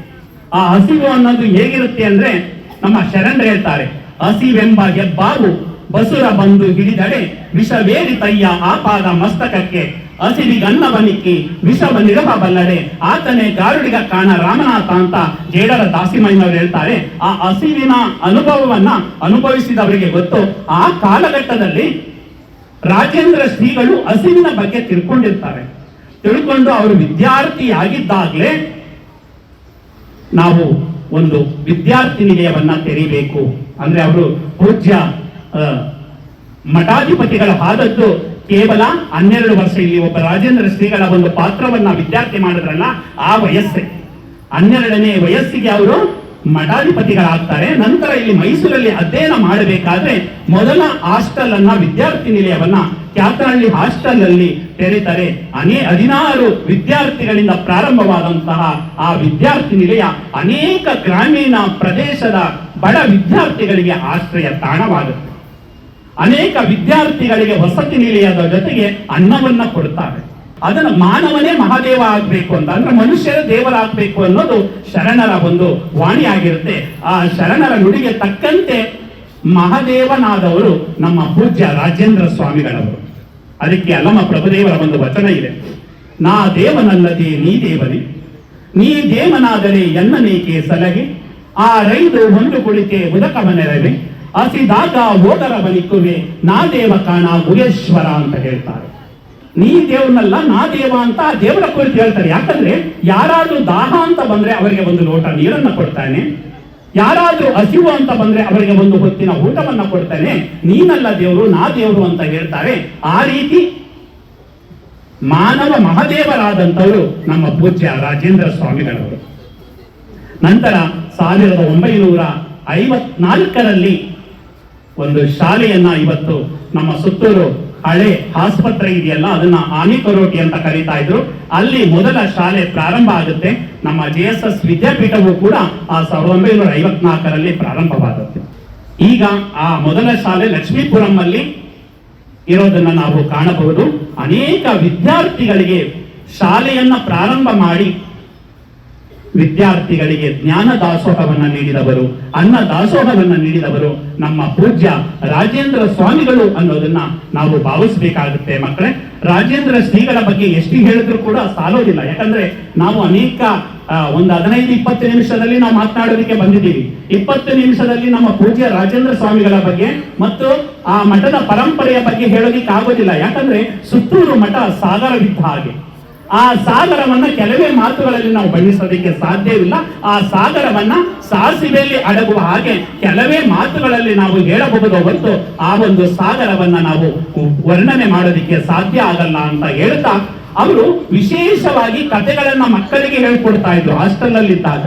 A: ಆ ಹಸಿವು ಅನ್ನೋದು ಹೇಗಿರುತ್ತೆ ಅಂದ್ರೆ, ನಮ್ಮ ಶರಣರು ಹೇಳ್ತಾರೆ, ಹಸಿವೆಂಬ ಹೆಬ್ಬಾವು ಬಸುರ ಬಂದು ಹಿಡಿದಡೆ ವಿಷವೇರಿ ತಯ್ಯ ಆಪಾದ ಮಸ್ತಕಕ್ಕೆ ಹಸಿವಿಗನ್ನವನಿಕ್ಕಿ ವಿಷವನಿರಹ ಬಲ್ಲಡೆ ಆತನೇ ಗಾರುಡಿಗ ಕಾಣ ರಾಮನಾಥ ಅಂತ ಜೇಡರ ದಾಸಿಮಯ್ಯನವರು ಹೇಳ್ತಾರೆ. ಆ ಹಸಿವಿನ ಅನುಭವವನ್ನ ಅನುಭವಿಸಿದವರಿಗೆ ಗೊತ್ತು. ಆ ಕಾಲಘಟ್ಟದಲ್ಲಿ ರಾಜೇಂದ್ರ ಶ್ರೀಗಳು ಹಸಿವಿನ ಬಗ್ಗೆ ತಿಳ್ಕೊಂಡಿರ್ತಾರೆ. ತಿಳ್ಕೊಂಡು ಅವರು ವಿದ್ಯಾರ್ಥಿಯಾಗಿದ್ದಾಗಲೇ ನಾವು ಒಂದು ವಿದ್ಯಾರ್ಥಿ ನಿಲಯವನ್ನ ತೆರೀಬೇಕು ಅಂದ್ರೆ, ಅವರು ಪೂಜ್ಯ ಮಠಾಧಿಪತಿಗಳ ಆದದ್ದು ಕೇವಲ 12 ವರ್ಷ. ಇಲ್ಲಿ ಒಬ್ಬ ರಾಜೇಂದ್ರ ಶ್ರೀಗಳ ಒಂದು ಪಾತ್ರವನ್ನ ವಿದ್ಯಾರ್ಥಿ ಮಾಡಿದ್ರಲ್ಲ, ಆ ವಯಸ್ಸೇ 12ನೇ ವಯಸ್ಸಿಗೆ ಅವರು ಮಠಾಧಿಪತಿಗಳಾಗ್ತಾರೆ. ನಂತರ ಇಲ್ಲಿ ಮೈಸೂರಲ್ಲಿ ಅಧ್ಯಯನ ಮಾಡಬೇಕಾದ್ರೆ ಮೊದಲ ಹಾಸ್ಟೆಲ್ ಅನ್ನ, ವಿದ್ಯಾರ್ಥಿ ನಿಲಯವನ್ನ ಕ್ಯಾತನಹಳ್ಳಿ ಹಾಸ್ಟೆಲ್ ಅಲ್ಲಿ ತೆರೆದರೆ 16 ವಿದ್ಯಾರ್ಥಿಗಳಿಂದ ಪ್ರಾರಂಭವಾದಂತಹ ಆ ವಿದ್ಯಾರ್ಥಿ ನಿಲಯ ಅನೇಕ ಗ್ರಾಮೀಣ ಪ್ರದೇಶದ ಬಡ ವಿದ್ಯಾರ್ಥಿಗಳಿಗೆ ಆಶ್ರಯ ತಾಣವಾಗುತ್ತೆ. ಅನೇಕ ವಿದ್ಯಾರ್ಥಿಗಳಿಗೆ ವಸತಿ ನಿಲಯದ ಜೊತೆಗೆ ಅನ್ನವನ್ನ ಕೊಡ್ತಾರೆ. ಅದನ್ನು ಮಾನವನೇ ಮಹಾದೇವ ಆಗ್ಬೇಕು ಅಂತ, ಅಂದ್ರೆ ಮನುಷ್ಯರ ದೇವರಾಗಬೇಕು ಅನ್ನೋದು ಶರಣರ ಒಂದು ವಾಣಿ ಆಗಿರುತ್ತೆ. ಆ ಶರಣರ ನುಡಿಗೆ ತಕ್ಕಂತೆ ಮಹಾದೇವನಾದವರು ನಮ್ಮ ಪೂಜ್ಯ ರಾಜೇಂದ್ರ ಸ್ವಾಮಿಗಳವರು. ಅದಕ್ಕೆ ಅಲ್ಲಮ ಪ್ರಭುದೇವರ ಒಂದು ವಚನ ಇದೆ, ನಾ ದೇವನಲ್ಲದೆ ನೀ ದೇವನೇ, ನೀ ದೇವನಾದರೆ ಎನ್ನನೇಕೆ ಸಲಹೆ, ಆ ರೈದು ಒಂದು ಕುಳಿತೆ ಉದಕವನೆರವೆ, ಹಸಿದಾಗ ಹೋಗರ ಬಲಿಕುವೆ, ನಾ ದೇವ ಕಾಣ ಗುಹೇಶ್ವರ ಅಂತ ಹೇಳ್ತಾರೆ. ನೀ ದೇವನಲ್ಲ ನಾ ದೇವ ಅಂತ ದೇವರ ಕುರಿತು ಹೇಳ್ತಾರೆ. ಯಾಕಂದ್ರೆ ಯಾರಾದ್ರೂ ದಾಹ ಅಂತ ಬಂದ್ರೆ ಅವರಿಗೆ ಒಂದು ಲೋಟ ನೀರನ್ನ ಕೊಡ್ತಾನೆ, ಯಾರಾದ್ರೂ ಹಸಿವು ಅಂತ ಬಂದ್ರೆ ಅವರಿಗೆ ಒಂದು ಹೊತ್ತಿನ ಊಟವನ್ನ ಕೊಡ್ತಾನೆ. ನೀನಲ್ಲ ದೇವರು ನಾ ದೇವರು ಅಂತ ಹೇಳ್ತಾರೆ. ಆ ರೀತಿ ಮಾನವ ಮಹಾದೇವರಾದಂಥವರು ನಮ್ಮ ಪೂಜ್ಯ ರಾಜೇಂದ್ರ ಸ್ವಾಮಿಗಳವರು. ನಂತರ 1954ರಲ್ಲಿ ಒಂದು ಶಾಲೆಯನ್ನ ಇವತ್ತು ನಮ್ಮ ಸುತ್ತೂರು ಹಳೆ ಆಸ್ಪತ್ರೆ ಇದೆಯಲ್ಲ, ಅದನ್ನ ಆನಿಕೊರೋಟಿ ಅಂತ ಕರೀತಾ ಇದ್ರು, ಅಲ್ಲಿ ಮೊದಲ ಶಾಲೆ ಪ್ರಾರಂಭ ಆಗುತ್ತೆ. ನಮ್ಮ JSS ವಿದ್ಯಾಪೀಠವು ಕೂಡ ಆ 1954ರಲ್ಲಿ ಪ್ರಾರಂಭವಾಗುತ್ತೆ. ಈಗ ಆ ಮೊದಲ ಶಾಲೆ ಲಕ್ಷ್ಮೀಪುರಂ ಅಲ್ಲಿ ಇರೋದನ್ನ ನಾವು ಕಾಣಬಹುದು. ಅನೇಕ ವಿದ್ಯಾರ್ಥಿಗಳಿಗೆ ಶಾಲೆಯನ್ನ ಪ್ರಾರಂಭ ಮಾಡಿ ವಿದ್ಯಾರ್ಥಿಗಳಿಗೆ ಜ್ಞಾನ ದಾಸೋಹವನ್ನ ನೀಡಿದವರು, ಅನ್ನ ದಾಸೋಹವನ್ನ ನೀಡಿದವರು ನಮ್ಮ ಪೂಜ್ಯ ರಾಜೇಂದ್ರ ಸ್ವಾಮಿಗಳು ಅನ್ನೋದನ್ನ ನಾವು ಭಾವಿಸಬೇಕಾಗುತ್ತೆ ಮಕ್ಕಳೇ. ರಾಜೇಂದ್ರ ಶ್ರೀಗಳ ಬಗ್ಗೆ ಎಷ್ಟು ಹೇಳಿದ್ರು ಕೂಡ ಸಾಲೋದಿಲ್ಲ. ಯಾಕಂದ್ರೆ ನಾವು ಅನೇಕ ಒಂದು 15-20 ನಿಮಿಷದಲ್ಲಿ ನಾವು ಮಾತನಾಡೋದಕ್ಕೆ ಬಂದಿದ್ದೀವಿ. 20 ನಿಮಿಷದಲ್ಲಿ ನಮ್ಮ ಪೂಜ್ಯ ರಾಜೇಂದ್ರ ಸ್ವಾಮಿಗಳ ಬಗ್ಗೆ ಮತ್ತು ಆ ಮಠದ ಪರಂಪರೆಯ ಬಗ್ಗೆ ಹೇಳೋದಿಕ್ಕೆ ಆಗೋದಿಲ್ಲ. ಯಾಕಂದ್ರೆ ಸುತ್ತೂರು ಮಠ ಸಾಗರವಿದ್ದ ಹಾಗೆ. ಆ ಸಾಗರವನ್ನ ಕೆಲವೇ ಮಾತುಗಳಲ್ಲಿ ನಾವು ಬಣ್ಣಿಸೋದಕ್ಕೆ ಸಾಧ್ಯವಿಲ್ಲ. ಆ ಸಾಗರವನ್ನ ಸಾಸಿವೆಯಲ್ಲಿ ಅಡಗುವ ಹಾಗೆ ಕೆಲವೇ ಮಾತುಗಳಲ್ಲಿ ನಾವು ಹೇಳಬಹುದು ಹೊರತು ಆ ಒಂದು ಸಾಗರವನ್ನ ನಾವು ವರ್ಣನೆ ಮಾಡೋದಕ್ಕೆ ಸಾಧ್ಯ ಆಗಲ್ಲ ಅಂತ ಹೇಳ್ತಾ, ಅವರು ವಿಶೇಷವಾಗಿ ಕಥೆಗಳನ್ನ ಮಕ್ಕಳಿಗೆ ಹೇಳ್ಕೊಡ್ತಾ ಇದ್ರು ಹಾಸ್ಟೆಲ್ ಅಲ್ಲಿ ಇದ್ದಾಗ.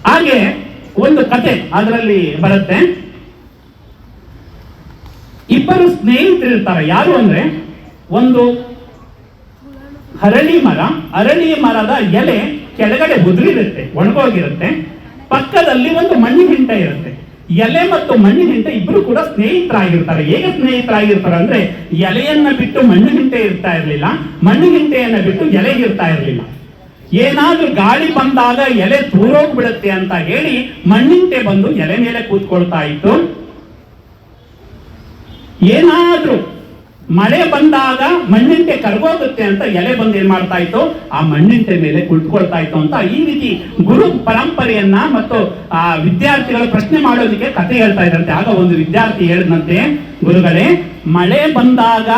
A: ಹಾಗೆ ಒಂದು ಕತೆ ಅದರಲ್ಲಿ ಬರುತ್ತೆ. ಇಬ್ಬರು ಸ್ನೇಹಿತರಿರ್ತಾರೆ. ಯಾರು ಅಂದ್ರೆ, ಒಂದು ಅರಳಿ ಮರದ ಎಲೆ ಕೆಳಗಡೆ ಉದುರಿರುತ್ತೆ, ಒಣಗೋಗಿರುತ್ತೆ. ಪಕ್ಕದಲ್ಲಿ ಒಂದು ಮಣ್ಣಿನ ಹಿಂಟ ಇರುತ್ತೆ. ಎಲೆ ಮತ್ತು ಮಣ್ಣಿನ ಹಿಂಟೆ ಇಬ್ರು ಕೂಡ ಸ್ನೇಹಿತರಾಗಿರ್ತಾರೆ. ಹೇಗೆ ಸ್ನೇಹಿತರಾಗಿರ್ತಾರೆ ಅಂದ್ರೆ, ಎಲೆಯನ್ನ ಬಿಟ್ಟು ಮಣ್ಣಿನ ಹಿಂಟೆ ಇರ್ತಾ ಇರ್ಲಿಲ್ಲ, ಮಣ್ಣಿನ ಹಿಂಟೆಯನ್ನ ಬಿಟ್ಟು ಎಲೆ ಇರ್ತಾ ಇರ್ಲಿಲ್ಲ. ಏನಾದ್ರೂ ಗಾಳಿ ಬಂದಾಗ ಎಲೆ ತೂರೋಗ್ಬಿಡುತ್ತೆ ಅಂತ ಹೇಳಿ ಮಣ್ಣಿಂಟೆ ಬಂದು ಎಲೆ ಮೇಲೆ ಕೂತ್ಕೊಳ್ತಾ ಇತ್ತು. ಏನಾದ್ರೂ ಮಳೆ ಬಂದಾಗ ಮಣ್ಣಿಂಟೆ ಕರ್ಗೋಗುತ್ತೆ ಅಂತ ಎಲೆ ಬಂದು ಏನ್ ಮಾಡ್ತಾ ಇತ್ತು, ಆ ಮಣ್ಣಿಂಟೆ ಮೇಲೆ ಕುಳಿತುಕೊಳ್ತಾ ಇತ್ತು ಅಂತ. ಈ ರೀತಿ ಗುರು ಪರಂಪರೆಯನ್ನ ಮತ್ತು ಆ ವಿದ್ಯಾರ್ಥಿಗಳು ಪ್ರಶ್ನೆ ಮಾಡೋದಕ್ಕೆ ಕತೆ ಹೇಳ್ತಾ ಇದ್ರಂತೆ. ಆಗ ಒಂದು ವಿದ್ಯಾರ್ಥಿ ಹೇಳಿದಂತೆ, ಗುರುಗಳೇ, ಮಳೆ ಬಂದಾಗ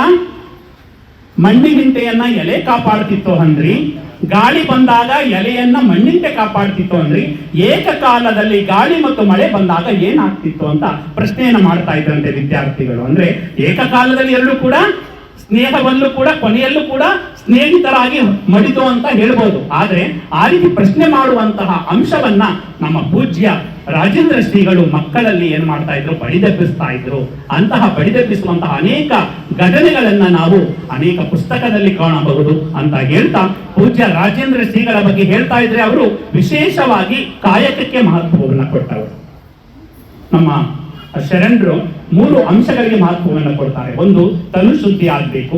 A: ಮಣ್ಣಿನಿಂಟೆಯನ್ನ ಎಲೆ ಕಾಪಾಡ್ತಿತ್ತು ಅಂದ್ರಿ, ಗಾಳಿ ಬಂದಾಗ ಎಲೆಯನ್ನ ಮಣ್ಣಿಂಟೆ ಕಾಪಾಡ್ತಿತ್ತು ಅಂದ್ರಿ, ಏಕಕಾಲದಲ್ಲಿ ಗಾಳಿ ಮತ್ತು ಮಳೆ ಬಂದಾಗ ಏನಾಗ್ತಿತ್ತು ಅಂತ ಪ್ರಶ್ನೆಯನ್ನ ಮಾಡ್ತಾ ಇದ್ರಂತೆ ವಿದ್ಯಾರ್ಥಿಗಳು. ಅಂದ್ರೆ ಏಕಕಾಲದಲ್ಲಿ ಎರಡೂ ಕೂಡ ಸ್ನೇಹವಲ್ಲೂ ಕೂಡ ಕೊನೆಯಲ್ಲೂ ಕೂಡ ಸ್ನೇಹಿತರಾಗಿ ಮಡಿದು ಅಂತ ಹೇಳ್ಬೋದು. ಆದ್ರೆ ಆ ರೀತಿ ಪ್ರಶ್ನೆ ಮಾಡುವಂತಹ ಅಂಶವನ್ನ ನಮ್ಮ ಪೂಜ್ಯ ರಾಜೇಂದ್ರ ಶ್ರೀಗಳು ಮಕ್ಕಳಲ್ಲಿ ಏನ್ ಮಾಡ್ತಾ ಇದ್ರು, ಬಡಿದೆಬ್ಬಿಸ್ತಾ ಇದ್ರು. ಅಂತಹ ಬಡಿದೆಬ್ಬಿಸುವಂತಹ ಅನೇಕ ಘಟನೆಗಳನ್ನ ನಾವು ಅನೇಕ ಪುಸ್ತಕದಲ್ಲಿ ಕಾಣಬಹುದು ಅಂತ ಹೇಳ್ತಾ, ಪೂಜ್ಯ ರಾಜೇಂದ್ರ ಶ್ರೀಗಳ ಬಗ್ಗೆ ಹೇಳ್ತಾ ಇದ್ರೆ ಅವರು ವಿಶೇಷವಾಗಿ ಕಾಯಕಕ್ಕೆ ಮಹತ್ವವನ್ನು ಕೊಟ್ಟವರು. ನಮ್ಮ ಶರಣರು 3 ಅಂಶಗಳಿಗೆ ಮಹತ್ವವನ್ನು ಕೊಡ್ತಾರೆ. ಒಂದು ತನುಶುದ್ಧಿ ಆಗ್ಬೇಕು,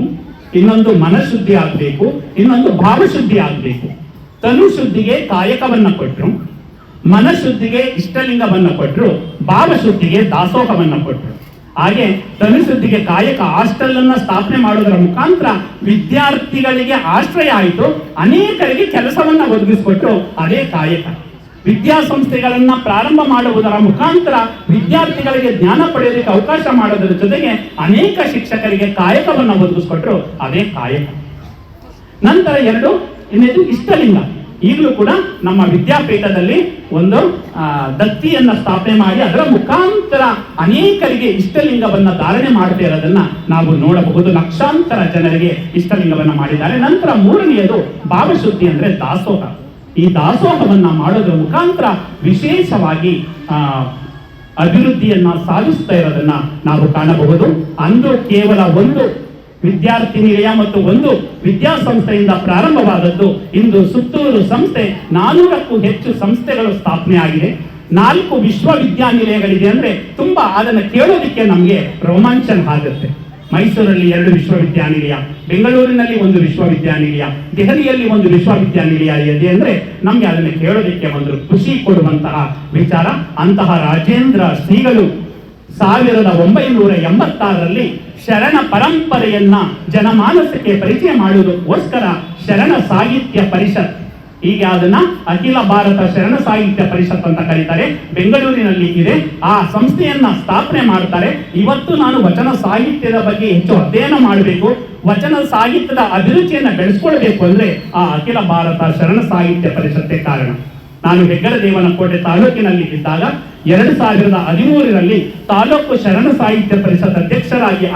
A: ಇನ್ನೊಂದು ಮನಶುದ್ಧಿ ಆಗ್ಬೇಕು, ಇನ್ನೊಂದು ಭಾವಶುದ್ಧಿ ಆಗ್ಬೇಕು. ತನುಶುದ್ಧಿಗೆ ಕಾಯಕವನ್ನ ಕೊಟ್ರು, ಮನಶುದ್ಧಿಗೆ ಇಷ್ಟಲಿಂಗವನ್ನ ಕೊಟ್ರು, ಭಾವಶುದ್ಧಿಗೆ ದಾಸೋಹವನ್ನ ಕೊಟ್ರು. ಹಾಗೆ ತನುಶುದ್ಧಿಗೆ ಕಾಯಕ ಹಾಸ್ಟೆಲ್ ಅನ್ನ ಸ್ಥಾಪನೆ ಮಾಡೋದರ ಮುಖಾಂತರ ವಿದ್ಯಾರ್ಥಿಗಳಿಗೆ ಆಶ್ರಯ ಆಯಿತು, ಅನೇಕರಿಗೆ ಕೆಲಸವನ್ನ ಒದಗಿಸಿಕೊಟ್ರು. ಅದೇ ಕಾಯಕ. ವಿದ್ಯಾಸಂಸ್ಥೆಗಳನ್ನ ಪ್ರಾರಂಭ ಮಾಡುವುದರ ಮುಖಾಂತರ ವಿದ್ಯಾರ್ಥಿಗಳಿಗೆ ಜ್ಞಾನ ಪಡೆಯೋದಕ್ಕೆ ಅವಕಾಶ ಮಾಡೋದರ ಜೊತೆಗೆ ಅನೇಕ ಶಿಕ್ಷಕರಿಗೆ ಕಾಯಕವನ್ನು ಒದಗಿಸ್ಕೊಟ್ರು. ಅದೇ ಕಾಯಕ. ನಂತರ 2 ಇನ್ನೇದು ಇಷ್ಟಲಿಂಗ. ಈಗಲೂ ಕೂಡ ನಮ್ಮ ವಿದ್ಯಾಪೀಠದಲ್ಲಿ ಒಂದು ದತ್ತಿಯನ್ನ ಸ್ಥಾಪನೆ ಮಾಡಿ ಅದರ ಮುಖಾಂತರ ಅನೇಕರಿಗೆ ಇಷ್ಟಲಿಂಗವನ್ನ ಧಾರಣೆ ಮಾಡದೇ ಇರೋದನ್ನ ನಾವು ನೋಡಬಹುದು. ಲಕ್ಷಾಂತರ ಜನರಿಗೆ ಇಷ್ಟಲಿಂಗವನ್ನ ಮಾಡಿದ್ದಾರೆ. ನಂತರ 3ನೇದು ಭಾವಶುದ್ಧಿ ಅಂದ್ರೆ ದಾಸೋಹ. ಈ ದಾಸೋಹವನ್ನ ಮಾಡೋದ್ರ ಮುಖಾಂತರ ವಿಶೇಷವಾಗಿ ಅಭಿವೃದ್ಧಿಯನ್ನ ಸಾಧಿಸ್ತಾ ಇರೋದನ್ನ ನಾವು ಕಾಣಬಹುದು. ಅಂದು ಕೇವಲ ಒಂದು ವಿದ್ಯಾರ್ಥಿ ನಿಲಯ ಮತ್ತು ಒಂದು ವಿದ್ಯಾಸಂಸ್ಥೆಯಿಂದ ಪ್ರಾರಂಭವಾದದ್ದು ಇಂದು ಸುತ್ತೂರು ಸಂಸ್ಥೆ 400ಕ್ಕೂ ಹೆಚ್ಚು ಸಂಸ್ಥೆಗಳು ಸ್ಥಾಪನೆ ಆಗಿದೆ. 4 ವಿಶ್ವವಿದ್ಯಾನಿಲಯಗಳಿದೆ ಅಂದ್ರೆ ತುಂಬಾ ಅದನ್ನು ಕೇಳೋದಿಕ್ಕೆ ನಮಗೆ ರೋಮಾಂಚನ ಆಗುತ್ತೆ. ಮೈಸೂರಲ್ಲಿ 2 ವಿಶ್ವವಿದ್ಯಾನಿಲಯ, ಬೆಂಗಳೂರಿನಲ್ಲಿ 1 ವಿಶ್ವವಿದ್ಯಾನಿಲಯ, ದೆಹಲಿಯಲ್ಲಿ 1 ವಿಶ್ವವಿದ್ಯಾನಿಲಯ ಇದೆ ಅಂದ್ರೆ ನಮ್ಗೆ ಅದನ್ನು ಕೇಳೋದಿಕ್ಕೆ ಒಂದು ಖುಷಿ ಕೊಡುವಂತಹ ವಿಚಾರ. ಅಂತಹ ರಾಜೇಂದ್ರ ಶ್ರೀಗಳು 1986ರಲ್ಲಿ ಶರಣ ಪರಂಪರೆಯನ್ನ ಜನಮಾನಸಕ್ಕೆ ಪರಿಚಯ ಮಾಡುವುದಕ್ಕೋಸ್ಕರ ಶರಣ ಸಾಹಿತ್ಯ ಪರಿಷತ್, ಈಗ ಅದನ್ನ ಅಖಿಲ ಭಾರತ ಶರಣ ಸಾಹಿತ್ಯ ಪರಿಷತ್ ಅಂತ ಕರೀತಾರೆ, ಬೆಂಗಳೂರಿನಲ್ಲಿ ಇದೆ. ಆ ಸಂಸ್ಥೆಯನ್ನ ಸ್ಥಾಪನೆ ಮಾಡ್ತಾರೆ. ಇವತ್ತು ನಾನು ವಚನ ಸಾಹಿತ್ಯದ ಬಗ್ಗೆ ಹೆಚ್ಚು ಅಧ್ಯಯನ ಮಾಡಬೇಕು, ವಚನ ಸಾಹಿತ್ಯದ ಅಭಿರುಚಿಯನ್ನ ಬೆಳೆಸ್ಕೊಳ್ಬೇಕು ಅಂದ್ರೆ ಆ ಅಖಿಲ ಭಾರತ ಶರಣ ಸಾಹಿತ್ಯ ಪರಿಷತ್ತೇ ಕಾರಣ. ನಾನು ಹೆಗ್ಗಡದೇವನಕೋಟೆ ತಾಲೂಕಿನಲ್ಲಿ ಇದ್ದಾಗ 2013ರಲ್ಲಿ ತಾಲೂಕು ಶರಣ ಸಾಹಿತ್ಯ ಪರಿಷತ್ ಅಧ್ಯಕ್ಷರಾಗಿ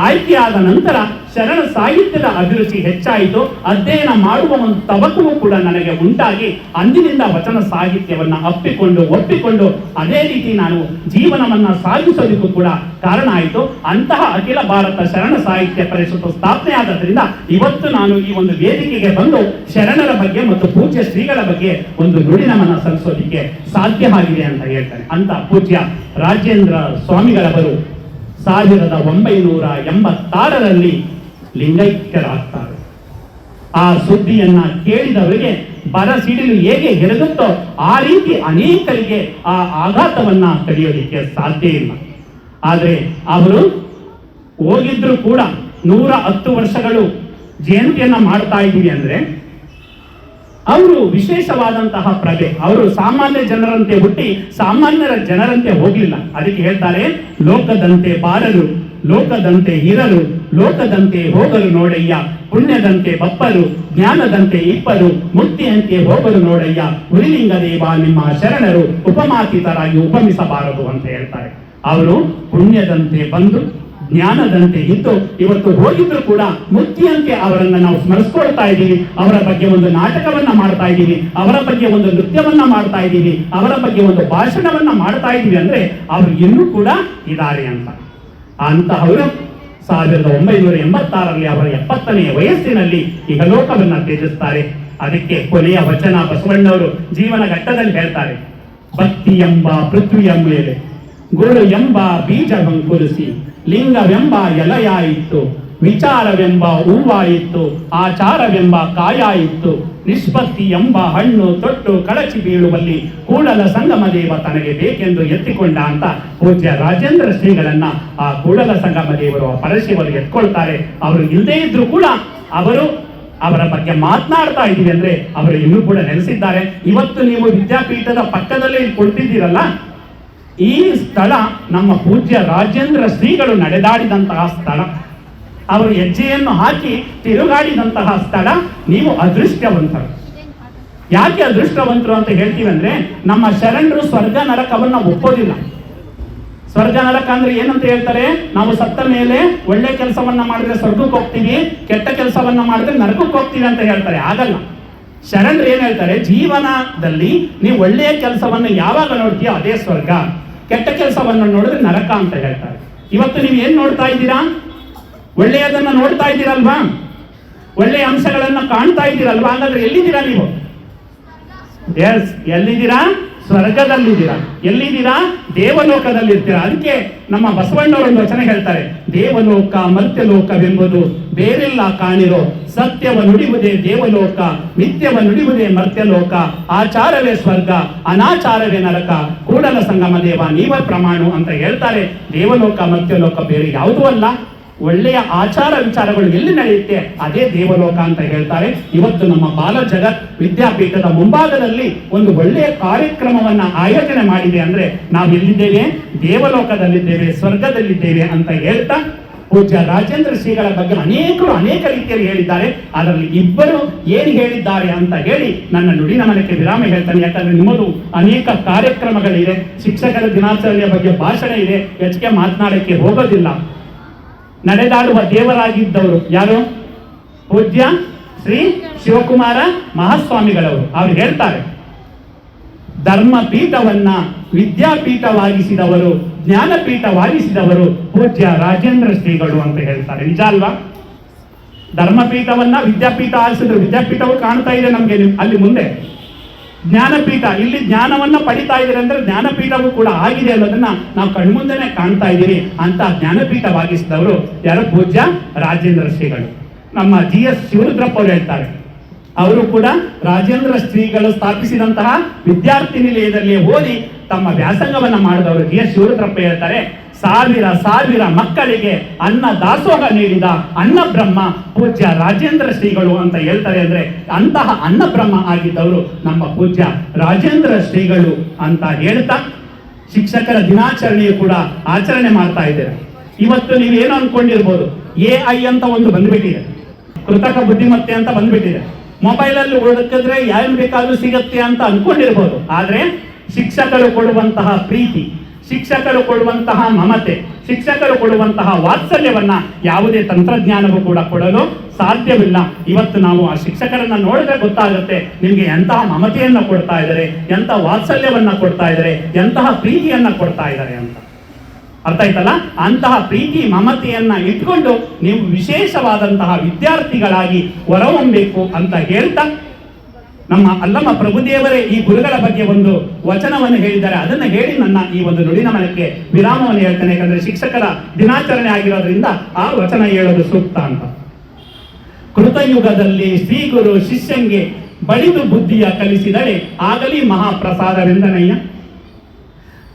A: ಆಯ್ಕೆಯಾದ ನಂತರ ಶರಣ ಸಾಹಿತ್ಯದ ಅಭಿರುಚಿ ಹೆಚ್ಚಾಯಿತು. ಅಧ್ಯಯನ ಮಾಡುವ ಒಂದು ತವಕವು ಕೂಡ ನನಗೆ ಉಂಟಾಗಿ ಅಂದಿನಿಂದ ವಚನ ಸಾಹಿತ್ಯವನ್ನ ಒಪ್ಪಿಕೊಂಡು ಅದೇ ರೀತಿ ನಾನು ಜೀವನವನ್ನ ಸಾಗಿಸೋದಕ್ಕೂ ಕೂಡ ಕಾರಣ ಆಯಿತು. ಅಂತಹ ಅಖಿಲ ಭಾರತ ಶರಣ ಸಾಹಿತ್ಯ ಪರಿಷತ್ತು ಸ್ಥಾಪನೆ ಆದ್ರಿಂದ ಇವತ್ತು ನಾನು ಈ ಒಂದು ವೇದಿಕೆಗೆ ಬಂದು ಶರಣರ ಬಗ್ಗೆ ಮತ್ತು ಪೂಜ್ಯ ಶ್ರೀಗಳ ಬಗ್ಗೆ ಒಂದು ನುಡಿನಮನ ಸಲ್ಲಿಸೋದಿಕ್ಕೆ ಸಾಧ್ಯ ಆಗಿದೆ ಅಂತ ಹೇಳ್ತಾರೆ. ಅಂತ ಪೂಜ್ಯ ರಾಜೇಂದ್ರ ಸ್ವಾಮಿಗಳವರು 1986ರಲ್ಲಿ ಲಿಂಗೈಕ್ಯರಾಗ್ತಾರೆ. ಆ ಸುದ್ದಿಯನ್ನ ಕೇಳಿದವರಿಗೆ ಬರ ಸಿಡಿಲು ಹೇಗೆ ಹೆರಗುತ್ತೋ ಆ ರೀತಿ ಅನೇಕರಿಗೆ ಆ ಆಘಾತವನ್ನ ತಡೆಯೋದಿಕ್ಕೆ ಸಾಧ್ಯ ಇಲ್ಲ. ಆದರೆ ಅವರು ಹೋಗಿದ್ರು ಕೂಡ 110 ವರ್ಷಗಳು ಜಯಂತಿಯನ್ನ ಮಾಡ್ತಾ ಇದ್ದೀವಿ ಅಂದ್ರೆ ಅವರು ವಿಶೇಷವಾದಂತಹ ಪ್ರಭೆ. ಅವರು ಸಾಮಾನ್ಯ ಜನರಂತೆ ಹುಟ್ಟಿ ಸಾಮಾನ್ಯರ ಜನರಂತೆ ಹೋಗ್ಲಿಲ್ಲ. ಅದಕ್ಕೆ ಹೇಳ್ತಾರೆ, ಲೋಕದಂತೆ ಬಾರರು, ಲೋಕದಂತೆ ಇರರು, ಲೋಕದಂತೆ ಹೋಗರು ನೋಡಯ್ಯ, ಪುಣ್ಯದಂತೆ ಬಪ್ಪರು, ಜ್ಞಾನದಂತೆ ಇಪ್ಪರು, ಮುಕ್ತಿಯಂತೆ ಹೋಗರು ನೋಡಯ್ಯ, ಹುಲಿಲಿಂಗ ದೇವ ನಿಮ್ಮ ಶರಣರು ಉಪಮಾತಿತರಾಗಿ ಉಪಮಿಸಬಾರದು ಅಂತ ಹೇಳ್ತಾರೆ. ಅವರು ಪುಣ್ಯದಂತೆ ಬಂದು ಜ್ಞಾನದಂತೆ ಇದ್ದು ಇವತ್ತು ಹೋಗಿದ್ರು ಕೂಡ ಮುಕ್ತಿಯಂತೆ ಅವರನ್ನ ನಾವು ಸ್ಮರಿಸ್ಕೊಳ್ತಾ ಇದ್ದೀವಿ. ಅವರ ಬಗ್ಗೆ ಒಂದು ನಾಟಕವನ್ನ ಮಾಡ್ತಾ ಇದ್ದೀವಿ, ಅವರ ಬಗ್ಗೆ ಒಂದು ನೃತ್ಯವನ್ನ ಮಾಡ್ತಾ ಇದ್ದೀವಿ, ಅವರ ಬಗ್ಗೆ ಒಂದು ಭಾಷಣವನ್ನ ಮಾಡ್ತಾ ಇದ್ದೀವಿ ಅಂದ್ರೆ ಅವರು ಇನ್ನೂ ಕೂಡ ಇದ್ದಾರೆ ಅಂತ. ಅಂತಹವರು 1986ರಲ್ಲಿ ಅವರ 70ನೇ ವಯಸ್ಸಿನಲ್ಲಿ ಇಹಲೋಕವನ್ನ ತ್ಯಜಿಸ್ತಾರೆ. ಅದಕ್ಕೆ ಕೊನೆಯ ವಚನ ಬಸವಣ್ಣವರು ಜೀವನ ಘಟ್ಟದಲ್ಲಿ ಹೇಳ್ತಾರೆ, ಭಕ್ತಿ ಎಂಬ ಪೃಥ್ವಿಯ ಮೇಲೆ ಗುರು ಎಂಬ ಬೀಜವಂಕುರಿಸಿ, ಲಿಂಗವೆಂಬ ಎಲೆಯಾಯಿತು, ವಿಚಾರವೆಂಬ ಹೂವಾಯಿತು, ಆಚಾರವೆಂಬ ಕಾಯಾಯಿತು, ನಿಷ್ಪತ್ತಿ ಎಂಬ ಹಣ್ಣು ತೊಟ್ಟು ಕಳಚಿ ಬೀಳುವಲ್ಲಿ ಕೂಡಲ ಸಂಗಮ ದೇವ ತನಗೆ ಬೇಕೆಂದು ಎತ್ತಿಕೊಂಡ ಅಂತ ಪೂಜ್ಯ ರಾಜೇಂದ್ರ ಶ್ರೀಗಳನ್ನ ಆ ಕೂಡಲ ಸಂಗಮ ದೇವರು ಪರಶಿವರು ಎತ್ಕೊಳ್ತಾರೆ. ಅವರು ಇಲ್ಲದೇ ಇದ್ರು ಕೂಡ ಅವರ ಬಗ್ಗೆ ಮಾತನಾಡ್ತಾ ಇದ್ದೀವಿ ಅಂದ್ರೆ ಅವರು ಇನ್ನೂ ಕೂಡ ನೆಲೆಸಿದ್ದಾರೆ. ಇವತ್ತು ನೀವು ವಿದ್ಯಾಪೀಠದ ಪಕ್ಕದಲ್ಲೇ ಕೊಡ್ತಿದ್ದೀರಲ್ಲ, ಈ ಸ್ಥಳ ನಮ್ಮ ಪೂಜ್ಯ ರಾಜೇಂದ್ರ ಶ್ರೀಗಳು ನಡೆದಾಡಿದಂತಹ ಸ್ಥಳ, ಅವರು ಹೆಜ್ಜೆಯನ್ನು ಹಾಕಿ ತಿರುಗಾಡಿದಂತಹ ಸ್ಥಳ. ನೀವು ಅದೃಷ್ಟವಂತರು. ಯಾಕೆ ಅದೃಷ್ಟವಂತರು ಅಂತ ಹೇಳ್ತೀವಿ ಅಂದ್ರೆ ನಮ್ಮ ಶರಣರು ಸ್ವರ್ಗ ನರಕವನ್ನ ಒಪ್ಪೋದಿಲ್ಲ. ಸ್ವರ್ಗ ನರಕ ಅಂದ್ರೆ ಏನಂತ ಹೇಳ್ತಾರೆ, ನಾವು ಸತ್ತ ಮೇಲೆ ಒಳ್ಳೆ ಕೆಲಸವನ್ನ ಮಾಡಿದ್ರೆ ಸ್ವರ್ಗಕ್ಕೆ ಹೋಗ್ತೀವಿ, ಕೆಟ್ಟ ಕೆಲಸವನ್ನ ಮಾಡಿದ್ರೆ ನರಕಕ್ಕೆ ಹೋಗ್ತೀವಿ ಅಂತ ಹೇಳ್ತಾರೆ. ಆಗಲ್ಲ. ಶರಣರು ಏನ್ ಹೇಳ್ತಾರೆ, ಜೀವನದಲ್ಲಿ ನೀವು ಒಳ್ಳೆಯ ಕೆಲಸವನ್ನ ಯಾವಾಗ ನೋಡ್ತೀಯೋ ಅದೇ ಸ್ವರ್ಗ, ಕೆಟ್ಟ ಕೆಲಸವನ್ನ ನೋಡಿದ್ರೆ ನರಕ ಅಂತ ಹೇಳ್ತಾರೆ. ಇವತ್ತು ನೀವು ಏನ್ ನೋಡ್ತಾ ಇದ್ದೀರಾ? ಒಳ್ಳೆಯದನ್ನ ನೋಡ್ತಾ ಇದ್ದೀರಲ್ವಾ? ಒಳ್ಳೆಯ ಅಂಶಗಳನ್ನ ಕಾಣ್ತಾ ಇದ್ದೀರಲ್ವಾ? ಹಾಗಾದ್ರೆ ಎಲ್ಲಿದ್ದೀರಾ ನೀವು? ಎಲ್ಲಿದ್ದೀರಾ? ಸ್ವರ್ಗದಲ್ಲಿದ್ದೀರಾ. ಎಲ್ಲಿದ್ದೀರಾ? ದೇವಲೋಕದಲ್ಲಿರ್ತೀರಾ. ಅದಕ್ಕೆ ನಮ್ಮ ಬಸವಣ್ಣವರು ಒಂದು ವಚನ ಹೇಳ್ತಾರೆ, ದೇವಲೋಕ ಮರ್ತ್ಯಲೋಕವೆಂಬುದು ಬೇರೆಲ್ಲ ಕಾಣಿರೋ, ಸತ್ಯವ ನುಡಿಯುವುದೇ ದೇವಲೋಕ, ನಿತ್ಯವ ನುಡಿಯುವುದೇ ಮರ್ತ್ಯಲೋಕ, ಆಚಾರವೇ ಸ್ವರ್ಗ, ಅನಾಚಾರವೇ ನರಕ, ಕೂಡಲ ಸಂಗಮ ದೇವ ನೀವ ಪ್ರಮಾಣ ಅಂತ ಹೇಳ್ತಾರೆ. ದೇವಲೋಕ ಮರ್ತ್ಯಲೋಕ ಬೇರೆ ಯಾವುದೂ ಅಲ್ಲ. ಒಳ್ಳೆಯ ಆಚಾರ ವಿಚಾರಗಳು ಎಲ್ಲಿ ನಡೆಯುತ್ತೆ ಅದೇ ದೇವಲೋಕ ಅಂತ ಹೇಳ್ತಾರೆ. ಇವತ್ತು ನಮ್ಮ ಬಾಲ ಜಗತ್ ವಿದ್ಯಾಪೀಠದ ಮುಂಭಾಗದಲ್ಲಿ ಒಂದು ಒಳ್ಳೆಯ ಕಾರ್ಯಕ್ರಮವನ್ನ ಆಯೋಜನೆ ಮಾಡಿದೆ ಅಂದ್ರೆ ನಾವು ಎಲ್ಲಿದ್ದೇವೆ? ದೇವಲೋಕದಲ್ಲಿದ್ದೇವೆ, ಸ್ವರ್ಗದಲ್ಲಿದ್ದೇವೆ ಅಂತ ಹೇಳ್ತಾ ಪೂಜ್ಯ ರಾಜೇಂದ್ರ ಶ್ರೀಗಳ ಬಗ್ಗೆ ಅನೇಕರು ಅನೇಕ ರೀತಿಯಲ್ಲಿ ಹೇಳಿದ್ದಾರೆ. ಅದರಲ್ಲಿ ಇಬ್ಬರು ಏನು ಹೇಳಿದ್ದಾರೆ ಅಂತ ಹೇಳಿ ನನ್ನ ನುಡಿನಮನಕ್ಕೆ ವಿರಾಮ ಹೇಳ್ತಾನೆ. ಯಾಕಂದ್ರೆ ನಿಮ್ಮದು ಅನೇಕ ಕಾರ್ಯಕ್ರಮಗಳಿದೆ, ಶಿಕ್ಷಕರ ದಿನಾಚರಣೆಯ ಬಗ್ಗೆ ಭಾಷಣ ಇದೆ, ಹೆಚ್ಚಿಗೆ ಮಾತನಾಡಕ್ಕೆ ಹೋಗೋದಿಲ್ಲ. ನಡೆದಾಡುವ ದೇವರಾಗಿದ್ದವರು ಯಾರು? ಪೂಜ್ಯ ಶ್ರೀ ಶಿವಕುಮಾರ ಮಹಾಸ್ವಾಮಿಗಳವರು. ಅವ್ರು ಹೇಳ್ತಾರೆ, ಧರ್ಮಪೀಠವನ್ನ ವಿದ್ಯಾಪೀಠವಾಗಿಸಿದವರು, ಜ್ಞಾನಪೀಠವಾಗಿಸಿದವರು ಪೂಜ್ಯ ರಾಜೇಂದ್ರ ಶ್ರೀಗಳು ಅಂತ ಹೇಳ್ತಾರೆ. ನಿಜ ಅಲ್ವಾ? ಧರ್ಮಪೀಠವನ್ನ ವಿದ್ಯಾಪೀಠ ಆಗಿಸಿದ್ರು. ವಿದ್ಯಾಪೀಠವು ಕಾಣ್ತಾ ಇದೆ ನಮ್ಗೆ ಅಲ್ಲಿ ಮುಂದೆ. ಜ್ಞಾನಪೀಠ, ಇಲ್ಲಿ ಜ್ಞಾನವನ್ನ ಪಡಿತಾ ಇದ್ದಾರೆ ಅಂದ್ರೆ ಜ್ಞಾನಪೀಠವೂ ಕೂಡ ಆಗಿದೆ ಅನ್ನೋದನ್ನ ನಾವು ಕಣ್ಮುಂದೆನೆ ಕಾಣ್ತಾ ಇದ್ದೀವಿ. ಅಂತ ಜ್ಞಾನಪೀಠವಾಗಿಸಿದವರು ಯಾರು? ಪೂಜ್ಯ ರಾಜೇಂದ್ರ ಶ್ರೀಗಳು. ನಮ್ಮ GS ಶಿವರುದ್ರಪ್ಪ ಅವರು ಹೇಳ್ತಾರೆ, ಅವರು ಕೂಡ ರಾಜೇಂದ್ರ ಶ್ರೀಗಳು ಸ್ಥಾಪಿಸಿದಂತಹ ವಿದ್ಯಾರ್ಥಿ ನಿಲಯದಲ್ಲಿ ಓದಿ ತಮ್ಮ ವ್ಯಾಸಂಗವನ್ನ ಮಾಡಿದವರು. GS ಶಿವರುದ್ರಪ್ಪ ಹೇಳ್ತಾರೆ, ಸಾವಿರ ಮಕ್ಕಳಿಗೆ ಅನ್ನ ದಾಸೋಹ ನೀಡಿದ ಅನ್ನ ಬ್ರಹ್ಮ ಪೂಜ್ಯ ರಾಜೇಂದ್ರ ಶ್ರೀಗಳು ಅಂತ ಹೇಳ್ತಾರೆ. ಅಂದ್ರೆ ಅಂತಹ ಅನ್ನ ಬ್ರಹ್ಮ ಆಗಿದ್ದವರು ನಮ್ಮ ಪೂಜ್ಯ ರಾಜೇಂದ್ರ ಶ್ರೀಗಳು ಅಂತ ಹೇಳ್ತಾ ಶಿಕ್ಷಕರ ದಿನಾಚರಣೆಯು ಕೂಡ ಆಚರಣೆ ಮಾಡ್ತಾ ಇದ್ದಾರೆ. ಇವತ್ತು ನೀವೇನು ಅನ್ಕೊಂಡಿರ್ಬೋದು, AI ಅಂತ ಒಂದು ಬಂದ್ಬಿಟ್ಟಿದೆ, ಕೃತಕ ಬುದ್ಧಿಮತ್ತೆ ಅಂತ ಬಂದ್ಬಿಟ್ಟಿದೆ. ಮೊಬೈಲ್ ಅಲ್ಲಿ ಹುಡುಕಿದ್ರೆ ಏನ್ ಬೇಕಾದ್ರೂ ಸಿಗತ್ತೆ ಅಂತ ಅನ್ಕೊಂಡಿರ್ಬೋದು. ಆದ್ರೆ ಶಿಕ್ಷಕರು ಕೊಡುವಂತಹ ಪ್ರೀತಿ, ಶಿಕ್ಷಕರು ಕೊಡುವಂತಹ ಮಮತೆ, ಶಿಕ್ಷಕರು ಕೊಡುವಂತಹ ವಾತ್ಸಲ್ಯವನ್ನ ಯಾವುದೇ ತಂತ್ರಜ್ಞಾನವೂ ಕೂಡ ಕೊಡಲು ಸಾಧ್ಯವಿಲ್ಲ. ಇವತ್ತು ನಾವು ಆ ಶಿಕ್ಷಕರನ್ನ ನೋಡಿದ್ರೆ ಗೊತ್ತಾಗುತ್ತೆ ನಿಮ್ಗೆ ಎಂತಹ ಮಮತೆಯನ್ನ ಕೊಡ್ತಾ ಇದ್ದಾರೆ, ಎಂತಹ ವಾತ್ಸಲ್ಯವನ್ನ ಕೊಡ್ತಾ ಇದ್ದಾರೆ, ಎಂತಹ ಪ್ರೀತಿಯನ್ನ ಕೊಡ್ತಾ ಇದ್ದಾರೆ ಅಂತ. ಅರ್ಥ ಆಯ್ತಲ್ಲ? ಅಂತಹ ಪ್ರೀತಿ ಮಮತೆಯನ್ನ ಇಟ್ಕೊಂಡು ನೀವು ವಿಶೇಷವಾದಂತಹ ವಿದ್ಯಾರ್ಥಿಗಳಾಗಿ ಹೊರಹೊಮ್ಮಬೇಕು ಅಂತ ಹೇಳ್ತಾ, ನಮ್ಮ ಅಲ್ಲಮ ಪ್ರಭುದೇವರೇ ಈ ಗುರುಗಳ ಬಗ್ಗೆ ಒಂದು ವಚನವನ್ನು ಹೇಳಿದ್ದಾರೆ. ಅದನ್ನು ಹೇಳಿ ನನ್ನ ಈ ಒಂದು ನುಡಿನ ಮನಕ್ಕೆ ವಿರಾಮವನ್ನು ಹೇಳ್ತೇನೆ. ಯಾಕಂದ್ರೆ ಶಿಕ್ಷಕರ ದಿನಾಚರಣೆ ಆಗಿರೋದ್ರಿಂದ ಆ ವಚನ ಹೇಳೋದು ಸೂಕ್ತ ಅಂತ. ಕೃತಯುಗದಲ್ಲಿ ಶ್ರೀ ಗುರು ಶಿಷ್ಯಂಗೆ ಬಳಿದು ಬುದ್ಧಿಯ ಕಲಿಸಿದರೆ ಆಗಲಿ ಮಹಾಪ್ರಸಾದವೆಂದನಯ್ಯ.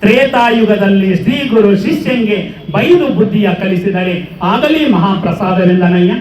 A: ತ್ರೇತಾಯುಗದಲ್ಲಿ ಶ್ರೀ ಗುರು ಶಿಷ್ಯಂಗೆ ಬೈದು ಬುದ್ಧಿಯ ಕಲಿಸಿದರೆ ಆಗಲಿ ಮಹಾಪ್ರಸಾದವೆಂದನಯ್ಯ.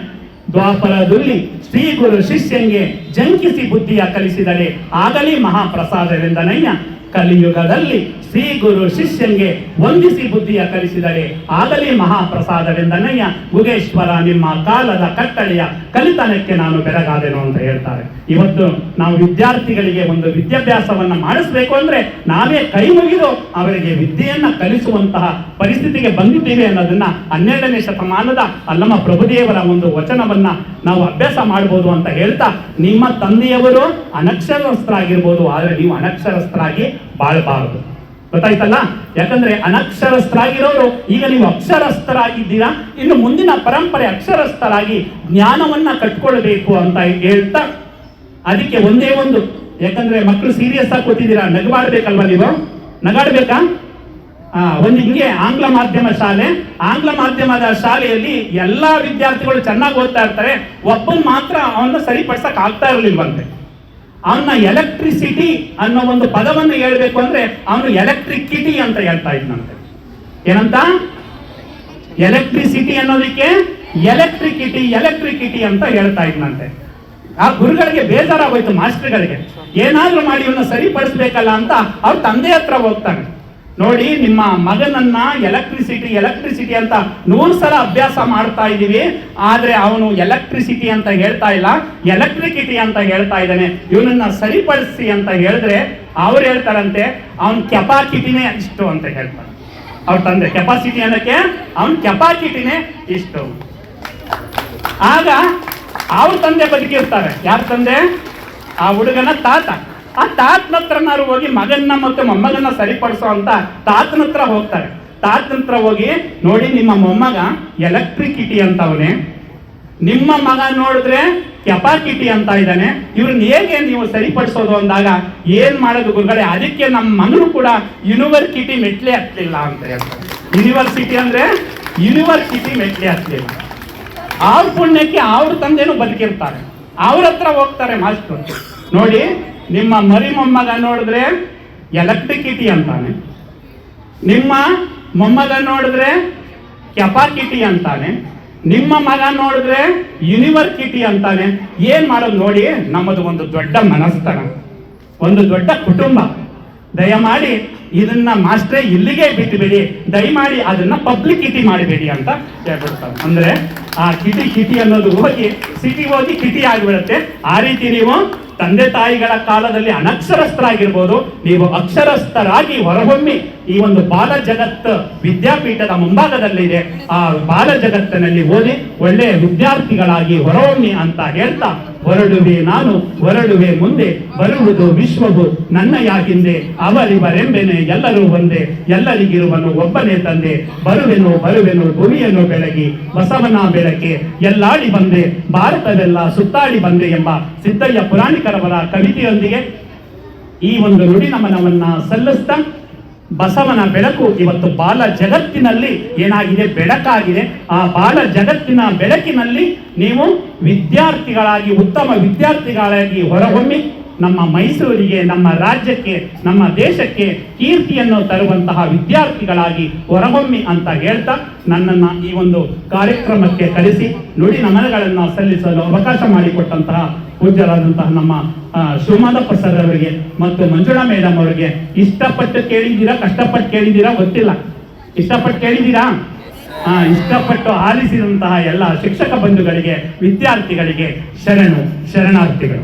A: ದ್ವಾಪರದಲ್ಲಿ ಶ್ರೀ ಗುರು ಶಿಷ್ಯಂಗೆ ಜಂಕಿಸಿ ಬುದ್ಧಿಯ ಕಲಿಸಿದರೆ ಆಗಲಿ ಮಹಾಪ್ರಸಾದವೆಂದನಯ್ಯ. ಕಲಿಯುಗದಲ್ಲಿ ಶ್ರೀ ಗುರು ಶಿಷ್ಯಂಗೆ ವಂದಿಸಿ ಬುದ್ಧಿಯ ಕಲಿಸಿದರೆ ಆಗಲಿ ಮಹಾಪ್ರಸಾದವೆಂದನಯ್ಯ. ಗುಗೇಶ್ವರ ನಿಮ್ಮ ಕಾಲದ ಕಟ್ಟಳೆಯ ಕಲಿತನಕ್ಕೆ ನಾನು ಬೆರಗಾದೆನು ಅಂತ ಹೇಳ್ತಾರೆ. ಇವತ್ತು ನಾವು ವಿದ್ಯಾರ್ಥಿಗಳಿಗೆ ಒಂದು ವಿದ್ಯಾಭ್ಯಾಸವನ್ನ ಮಾಡಿಸ್ಬೇಕು ಅಂದ್ರೆ ನಾವೇ ಕೈ ಮುಗಿದು ಅವರಿಗೆ ವಿದ್ಯೆಯನ್ನ ಕಲಿಸುವಂತಹ ಪರಿಸ್ಥಿತಿಗೆ ಬಂದಿದ್ದೇವೆ ಅನ್ನೋದನ್ನ 12ನೇ ಶತಮಾನದ ಅಲ್ಲಮ ಪ್ರಭುದೇವರ ಒಂದು ವಚನವನ್ನ ನಾವು ಅಭ್ಯಾಸ ಮಾಡಬಹುದು ಅಂತ ಹೇಳ್ತಾ, ನಿಮ್ಮ ತಂದೆಯವರು ಅನಕ್ಷರಸ್ಥರಾಗಿರ್ಬೋದು, ಆದ್ರೆ ನೀವು ಅನಕ್ಷರಸ್ಥರಾಗಿ ಬಾಳಬಾರದು. ಗೊತ್ತಾಯ್ತಲ್ಲ? ಯಾಕಂದ್ರೆ ಅನಕ್ಷರಸ್ಥರಾಗಿರೋರು ಈಗ ನೀವು ಅಕ್ಷರಸ್ಥರಾಗಿದ್ದೀರಾ. ಇನ್ನು ಮುಂದಿನ ಪರಂಪರೆ ಅಕ್ಷರಸ್ಥರಾಗಿ ಜ್ಞಾನವನ್ನ ಕಟ್ಕೊಳ್ಬೇಕು ಅಂತ ಹೇಳ್ತಾ, ಅದಕ್ಕೆ ಒಂದೇ ಒಂದು, ಯಾಕಂದ್ರೆ ಮಕ್ಕಳು ಸೀರಿಯಸ್ ಆಗಿ ಕೂತಿದ್ದೀರಾ, ನಗವಾಡ್ಬೇಕಲ್ವಾ? ನೀವು ನಗಾಡ್ಬೇಕಾ? ಒಂದು ಹಿಂಗೆ ಆಂಗ್ಲ ಮಾಧ್ಯಮ ಶಾಲೆ, ಆಂಗ್ಲ ಮಾಧ್ಯಮದ ಶಾಲೆಯಲ್ಲಿ ಎಲ್ಲಾ ವಿದ್ಯಾರ್ಥಿಗಳು ಚೆನ್ನಾಗಿ ಓದ್ತಾ ಇರ್ತಾರೆ, ಒಬ್ಬನ್ ಮಾತ್ರ ಅವನ್ನ ಸರಿಪಡಿಸಕ್ ಆಗ್ತಾ ಇರ್ಲಿಲ್ವಂತೆ. ಅವನ್ನ ಎಲೆಕ್ಟ್ರಿಸಿಟಿ ಅನ್ನೋ ಒಂದು ಪದವನ್ನು ಹೇಳ್ಬೇಕು ಅಂದ್ರೆ ಅವನು ಎಲೆಕ್ಟ್ರಿಕಿಟಿ ಅಂತ ಹೇಳ್ತಾ ಇದ್ನಂತೆ. ಏನಂತ? ಎಲೆಕ್ಟ್ರಿಸಿಟಿ ಅನ್ನೋದಕ್ಕೆ ಎಲೆಕ್ಟ್ರಿಕಿಟಿ ಅಂತ ಹೇಳ್ತಾ ಇದ್ನಂತೆ. ಆ ಗುರುಗಳಿಗೆ ಬೇಜಾರಾಗೋಯ್ತು, ಮಾಸ್ಟರ್ಗಳಿಗೆ. ಏನಾದ್ರೂ ಮಾಡಿ ಇವನ್ನ ಸರಿಪಡಿಸ್ಬೇಕಲ್ಲ ಅಂತ ಅವ್ರ ತಂದೆ ಹತ್ರ ಹೋಗ್ತಾನೆ. ನೋಡಿ, ನಿಮ್ಮ ಮಗನನ್ನ ಎಲೆಕ್ಟ್ರಿಸಿಟಿ ಅಂತ 100 ಸಲ ಅಭ್ಯಾಸ ಮಾಡ್ತಾ ಇದ್ದೀವಿ, ಆದ್ರೆ ಅವನು ಎಲೆಕ್ಟ್ರಿಸಿಟಿ ಅಂತ ಹೇಳ್ತಾ ಇಲ್ಲ, ಎಲೆಕ್ಟ್ರಿಕಿಟಿ ಅಂತ ಹೇಳ್ತಾ ಇದ್ದಾನೆ, ಇವನನ್ನ ಸರಿಪಡಿಸಿ ಅಂತ ಹೇಳಿದ್ರೆ ಅವ್ರು ಹೇಳ್ತಾರಂತೆ ಅವನ್ ಕೆಪಾಸಿಟಿನೇ ಇಷ್ಟು ಅಂತ ಹೇಳ್ತಾರೆ. ಅವ್ರ ತಂದೆ ಕೆಪಾಸಿಟಿ ಅನ್ನಕ್ಕೆ ಅವನ್ ಕೆಪಾಸಿಟಿನೇ ಇಷ್ಟು. ಆಗ ಅವ್ರ ತಂದೆ ಬದುಕಿರ್ತಾರೆ. ಯಾರ ತಂದೆ? ಆ ಹುಡುಗನ ತಾತ. ಆ ತಾತನ ಹತ್ರನಾರು ಹೋಗಿ ಮಗನ್ನ ಮತ್ತು ಮೊಮ್ಮಗನ್ನ ಸರಿಪಡಿಸೋ ಅಂತ ತಾತನ ಹತ್ರ ಹೋಗ್ತಾರೆ. ತಾತನ ಹತ್ರ ಹೋಗಿ, ನೋಡಿ ನಿಮ್ಮ ಮೊಮ್ಮಗ ಎಲೆಕ್ಟ್ರಿಕಿಟಿ ಅಂತವನೇ, ನಿಮ್ಮ ಮಗ ನೋಡಿದ್ರೆ ಕೆಪಾಸಿಟಿ ಅಂತ ಇದ್ದಾನೆ, ಇವ್ರನ್ನ ಹೇಗೆ ನೀವು ಸರಿಪಡಿಸೋದು ಅಂದಾಗ ಏನ್ ಮಾಡೋದು ಗುರುಗಳೇ, ಅದಕ್ಕೆ ನಮ್ಮ ಮಗನು ಕೂಡ ಯೂನಿವರ್ಸಿಟಿ ಮೆಟ್ಲೆ ಹತ್ತಲಿಲ್ಲ ಅಂತ ಹೇಳ್ತಾರೆ. ಯೂನಿವರ್ಸಿಟಿ ಅಂದ್ರೆ ಯೂನಿವರ್ಸಿಟಿ ಮೆಟ್ಲೆ ಹತ್ತಲಿಲ್ಲ. ಅವ್ರ ಪುಣ್ಯಕ್ಕೆ ಅವ್ರ ತಂದೆನೂ ಬದುಕಿರ್ತಾರೆ. ಅವ್ರ ಹತ್ರ ಹೋಗ್ತಾರೆ ಮಾಸ್ಟರ್, ನೋಡಿ ನಿಮ್ಮ ಮರಿ ಮೊಮ್ಮಗ ನೋಡಿದ್ರೆ ಎಲೆಕ್ಟ್ರಿಕಿಟಿ ಅಂತಾನೆ, ನಿಮ್ಮ ಮೊಮ್ಮಗ ನೋಡಿದ್ರೆ ಕೆಪಾಸಿಟಿ ಅಂತಾನೆ, ನಿಮ್ಮ ಮಗ ನೋಡಿದ್ರೆ ಯೂನಿವರ್ಸಿಟಿ ಅಂತಾನೆ. ಏನ್ ಮಾಡೋದು ನೋಡಿ, ನಮ್ಮದು ಒಂದು ದೊಡ್ಡ ಮನಸ್ಥಾನ, ಒಂದು ದೊಡ್ಡ ಕುಟುಂಬ. ದಯಮಾಡಿ ಇದನ್ನ ಮಾಸ್ಟ್ರೇ ಇಲ್ಲಿಗೆ ಬಿಟ್ಟುಬೇಡಿ, ದಯಮಾಡಿ ಅದನ್ನ ಪಬ್ಲಿಕಿಟಿ ಮಾಡಬೇಡಿ ಅಂತ ಹೇಳ್ಬಿಡ್ತಾರೆ. ಅಂದ್ರೆ ಆ ಕಿಟಿ ಅನ್ನೋದು ಹೋಗಿ ಸಿಟಿ ಹೋಗಿ ಕಿಟಿ ಆಗಿಬಿಡುತ್ತೆ. ಆ ರೀತಿ ನೀವು ತಂದೆ ತಾಯಿಗಳ ಕಾಲದಲ್ಲಿ ಅನಕ್ಷರಸ್ಥರಾಗಿರ್ಬೋದು, ನೀವು ಅಕ್ಷರಸ್ಥರಾಗಿ ಹೊರಹೊಮ್ಮಿ ಈ ಒಂದು ಬಾಲ ಜಗತ್ ವಿದ್ಯಾಪೀಠದ ಮುಂಭಾಗದಲ್ಲಿದೆ, ಆ ಬಾಲ ಜಗತ್ತಿನಲ್ಲಿ ಓದಿ ಒಳ್ಳೆಯ ವಿದ್ಯಾರ್ಥಿಗಳಾಗಿ ಹೊರಹೊಮ್ಮಿ ಅಂತ ಹೇಳ್ತಾ ಹೊರಡುವೆ ನಾನು ಹೊರಡುವೆ ಮುಂದೆ ಬರುವುದು ವಿಶ್ವವು ನನ್ನಯ ಹಿಂದೆ ಅವರಿವರೆಂಬೆನೆ ಎಲ್ಲರೂ ಒಂದೇ ಎಲ್ಲರಿಗಿರುವನು ಒಬ್ಬನೇ ತಂದೆ ಬರುವೆನು ಭೂಮಿಯನ್ನು ಬೆಳಗಿ ಬಸವನ ಬೆಳಕೆ ಎಲ್ಲಾಡಿ ಬಂದೆ ಭಾರತವೆಲ್ಲ ಸುತ್ತಾಡಿ ಬಂದೆ ಎಂಬ ಸಿದ್ದಯ್ಯ ಪುರಾಣಿಕರವರ ಕವಿತೆಯೊಂದಿಗೆ ಈ ಒಂದು ನುಡಿ ನಮನವನ್ನ ಸಲ್ಲಿಸ್ತಾ ಬಸವನ ಬೆಳಕು ಇವತ್ತು ಬಾಲ ಜಗತ್ತಿನಲ್ಲಿ ಏನಾಗಿದೆ ಬೆಳಕಾಗಿದೆ. ಆ ಬಾಲ ಜಗತ್ತಿನ ಬೆಳಕಿನಲ್ಲಿ ನೀವು ವಿದ್ಯಾರ್ಥಿಗಳಾಗಿ ಉತ್ತಮ ವಿದ್ಯಾರ್ಥಿಗಳಾಗಿ ಹೊರಹೊಮ್ಮಿ ನಮ್ಮ ಮೈಸೂರಿಗೆ, ನಮ್ಮ ರಾಜ್ಯಕ್ಕೆ, ನಮ್ಮ ದೇಶಕ್ಕೆ ಕೀರ್ತಿಯನ್ನು ತರುವಂತಹ ವಿದ್ಯಾರ್ಥಿಗಳಾಗಿ ಹೊರಹೊಮ್ಮಿ ಅಂತ ಹೇಳ್ತಾ ನನ್ನನ್ನು ಈ ಒಂದು ಕಾರ್ಯಕ್ರಮಕ್ಕೆ ಕರೆಸಿ ನುಡಿ ನಮನಗಳನ್ನು ಸಲ್ಲಿಸಲು ಅವಕಾಶ ಮಾಡಿಕೊಟ್ಟಂತಹ ಪೂಜ್ಯರಾದಂತಹ ನಮ್ಮ ಶಿವಮಾದಪ್ಪ ಸರ್ ಅವರಿಗೆ ಮತ್ತು ಮಂಜುಳಾ ಮೇಡಮ್ ಅವರಿಗೆ ಇಷ್ಟಪಟ್ಟು ಕೇಳಿದ್ದೀರಾ, ಕಷ್ಟಪಟ್ಟು ಕೇಳಿದ್ದೀರಾ ಗೊತ್ತಿಲ್ಲ, ಇಷ್ಟಪಟ್ಟು ಕೇಳಿದ್ದೀರಾ? ಇಷ್ಟಪಟ್ಟು ಆಲಿಸಿದಂತಹ ಎಲ್ಲ ಶಿಕ್ಷಕ ಬಂಧುಗಳಿಗೆ, ವಿದ್ಯಾರ್ಥಿಗಳಿಗೆ ಶರಣಾರ್ಥಿಗಳು.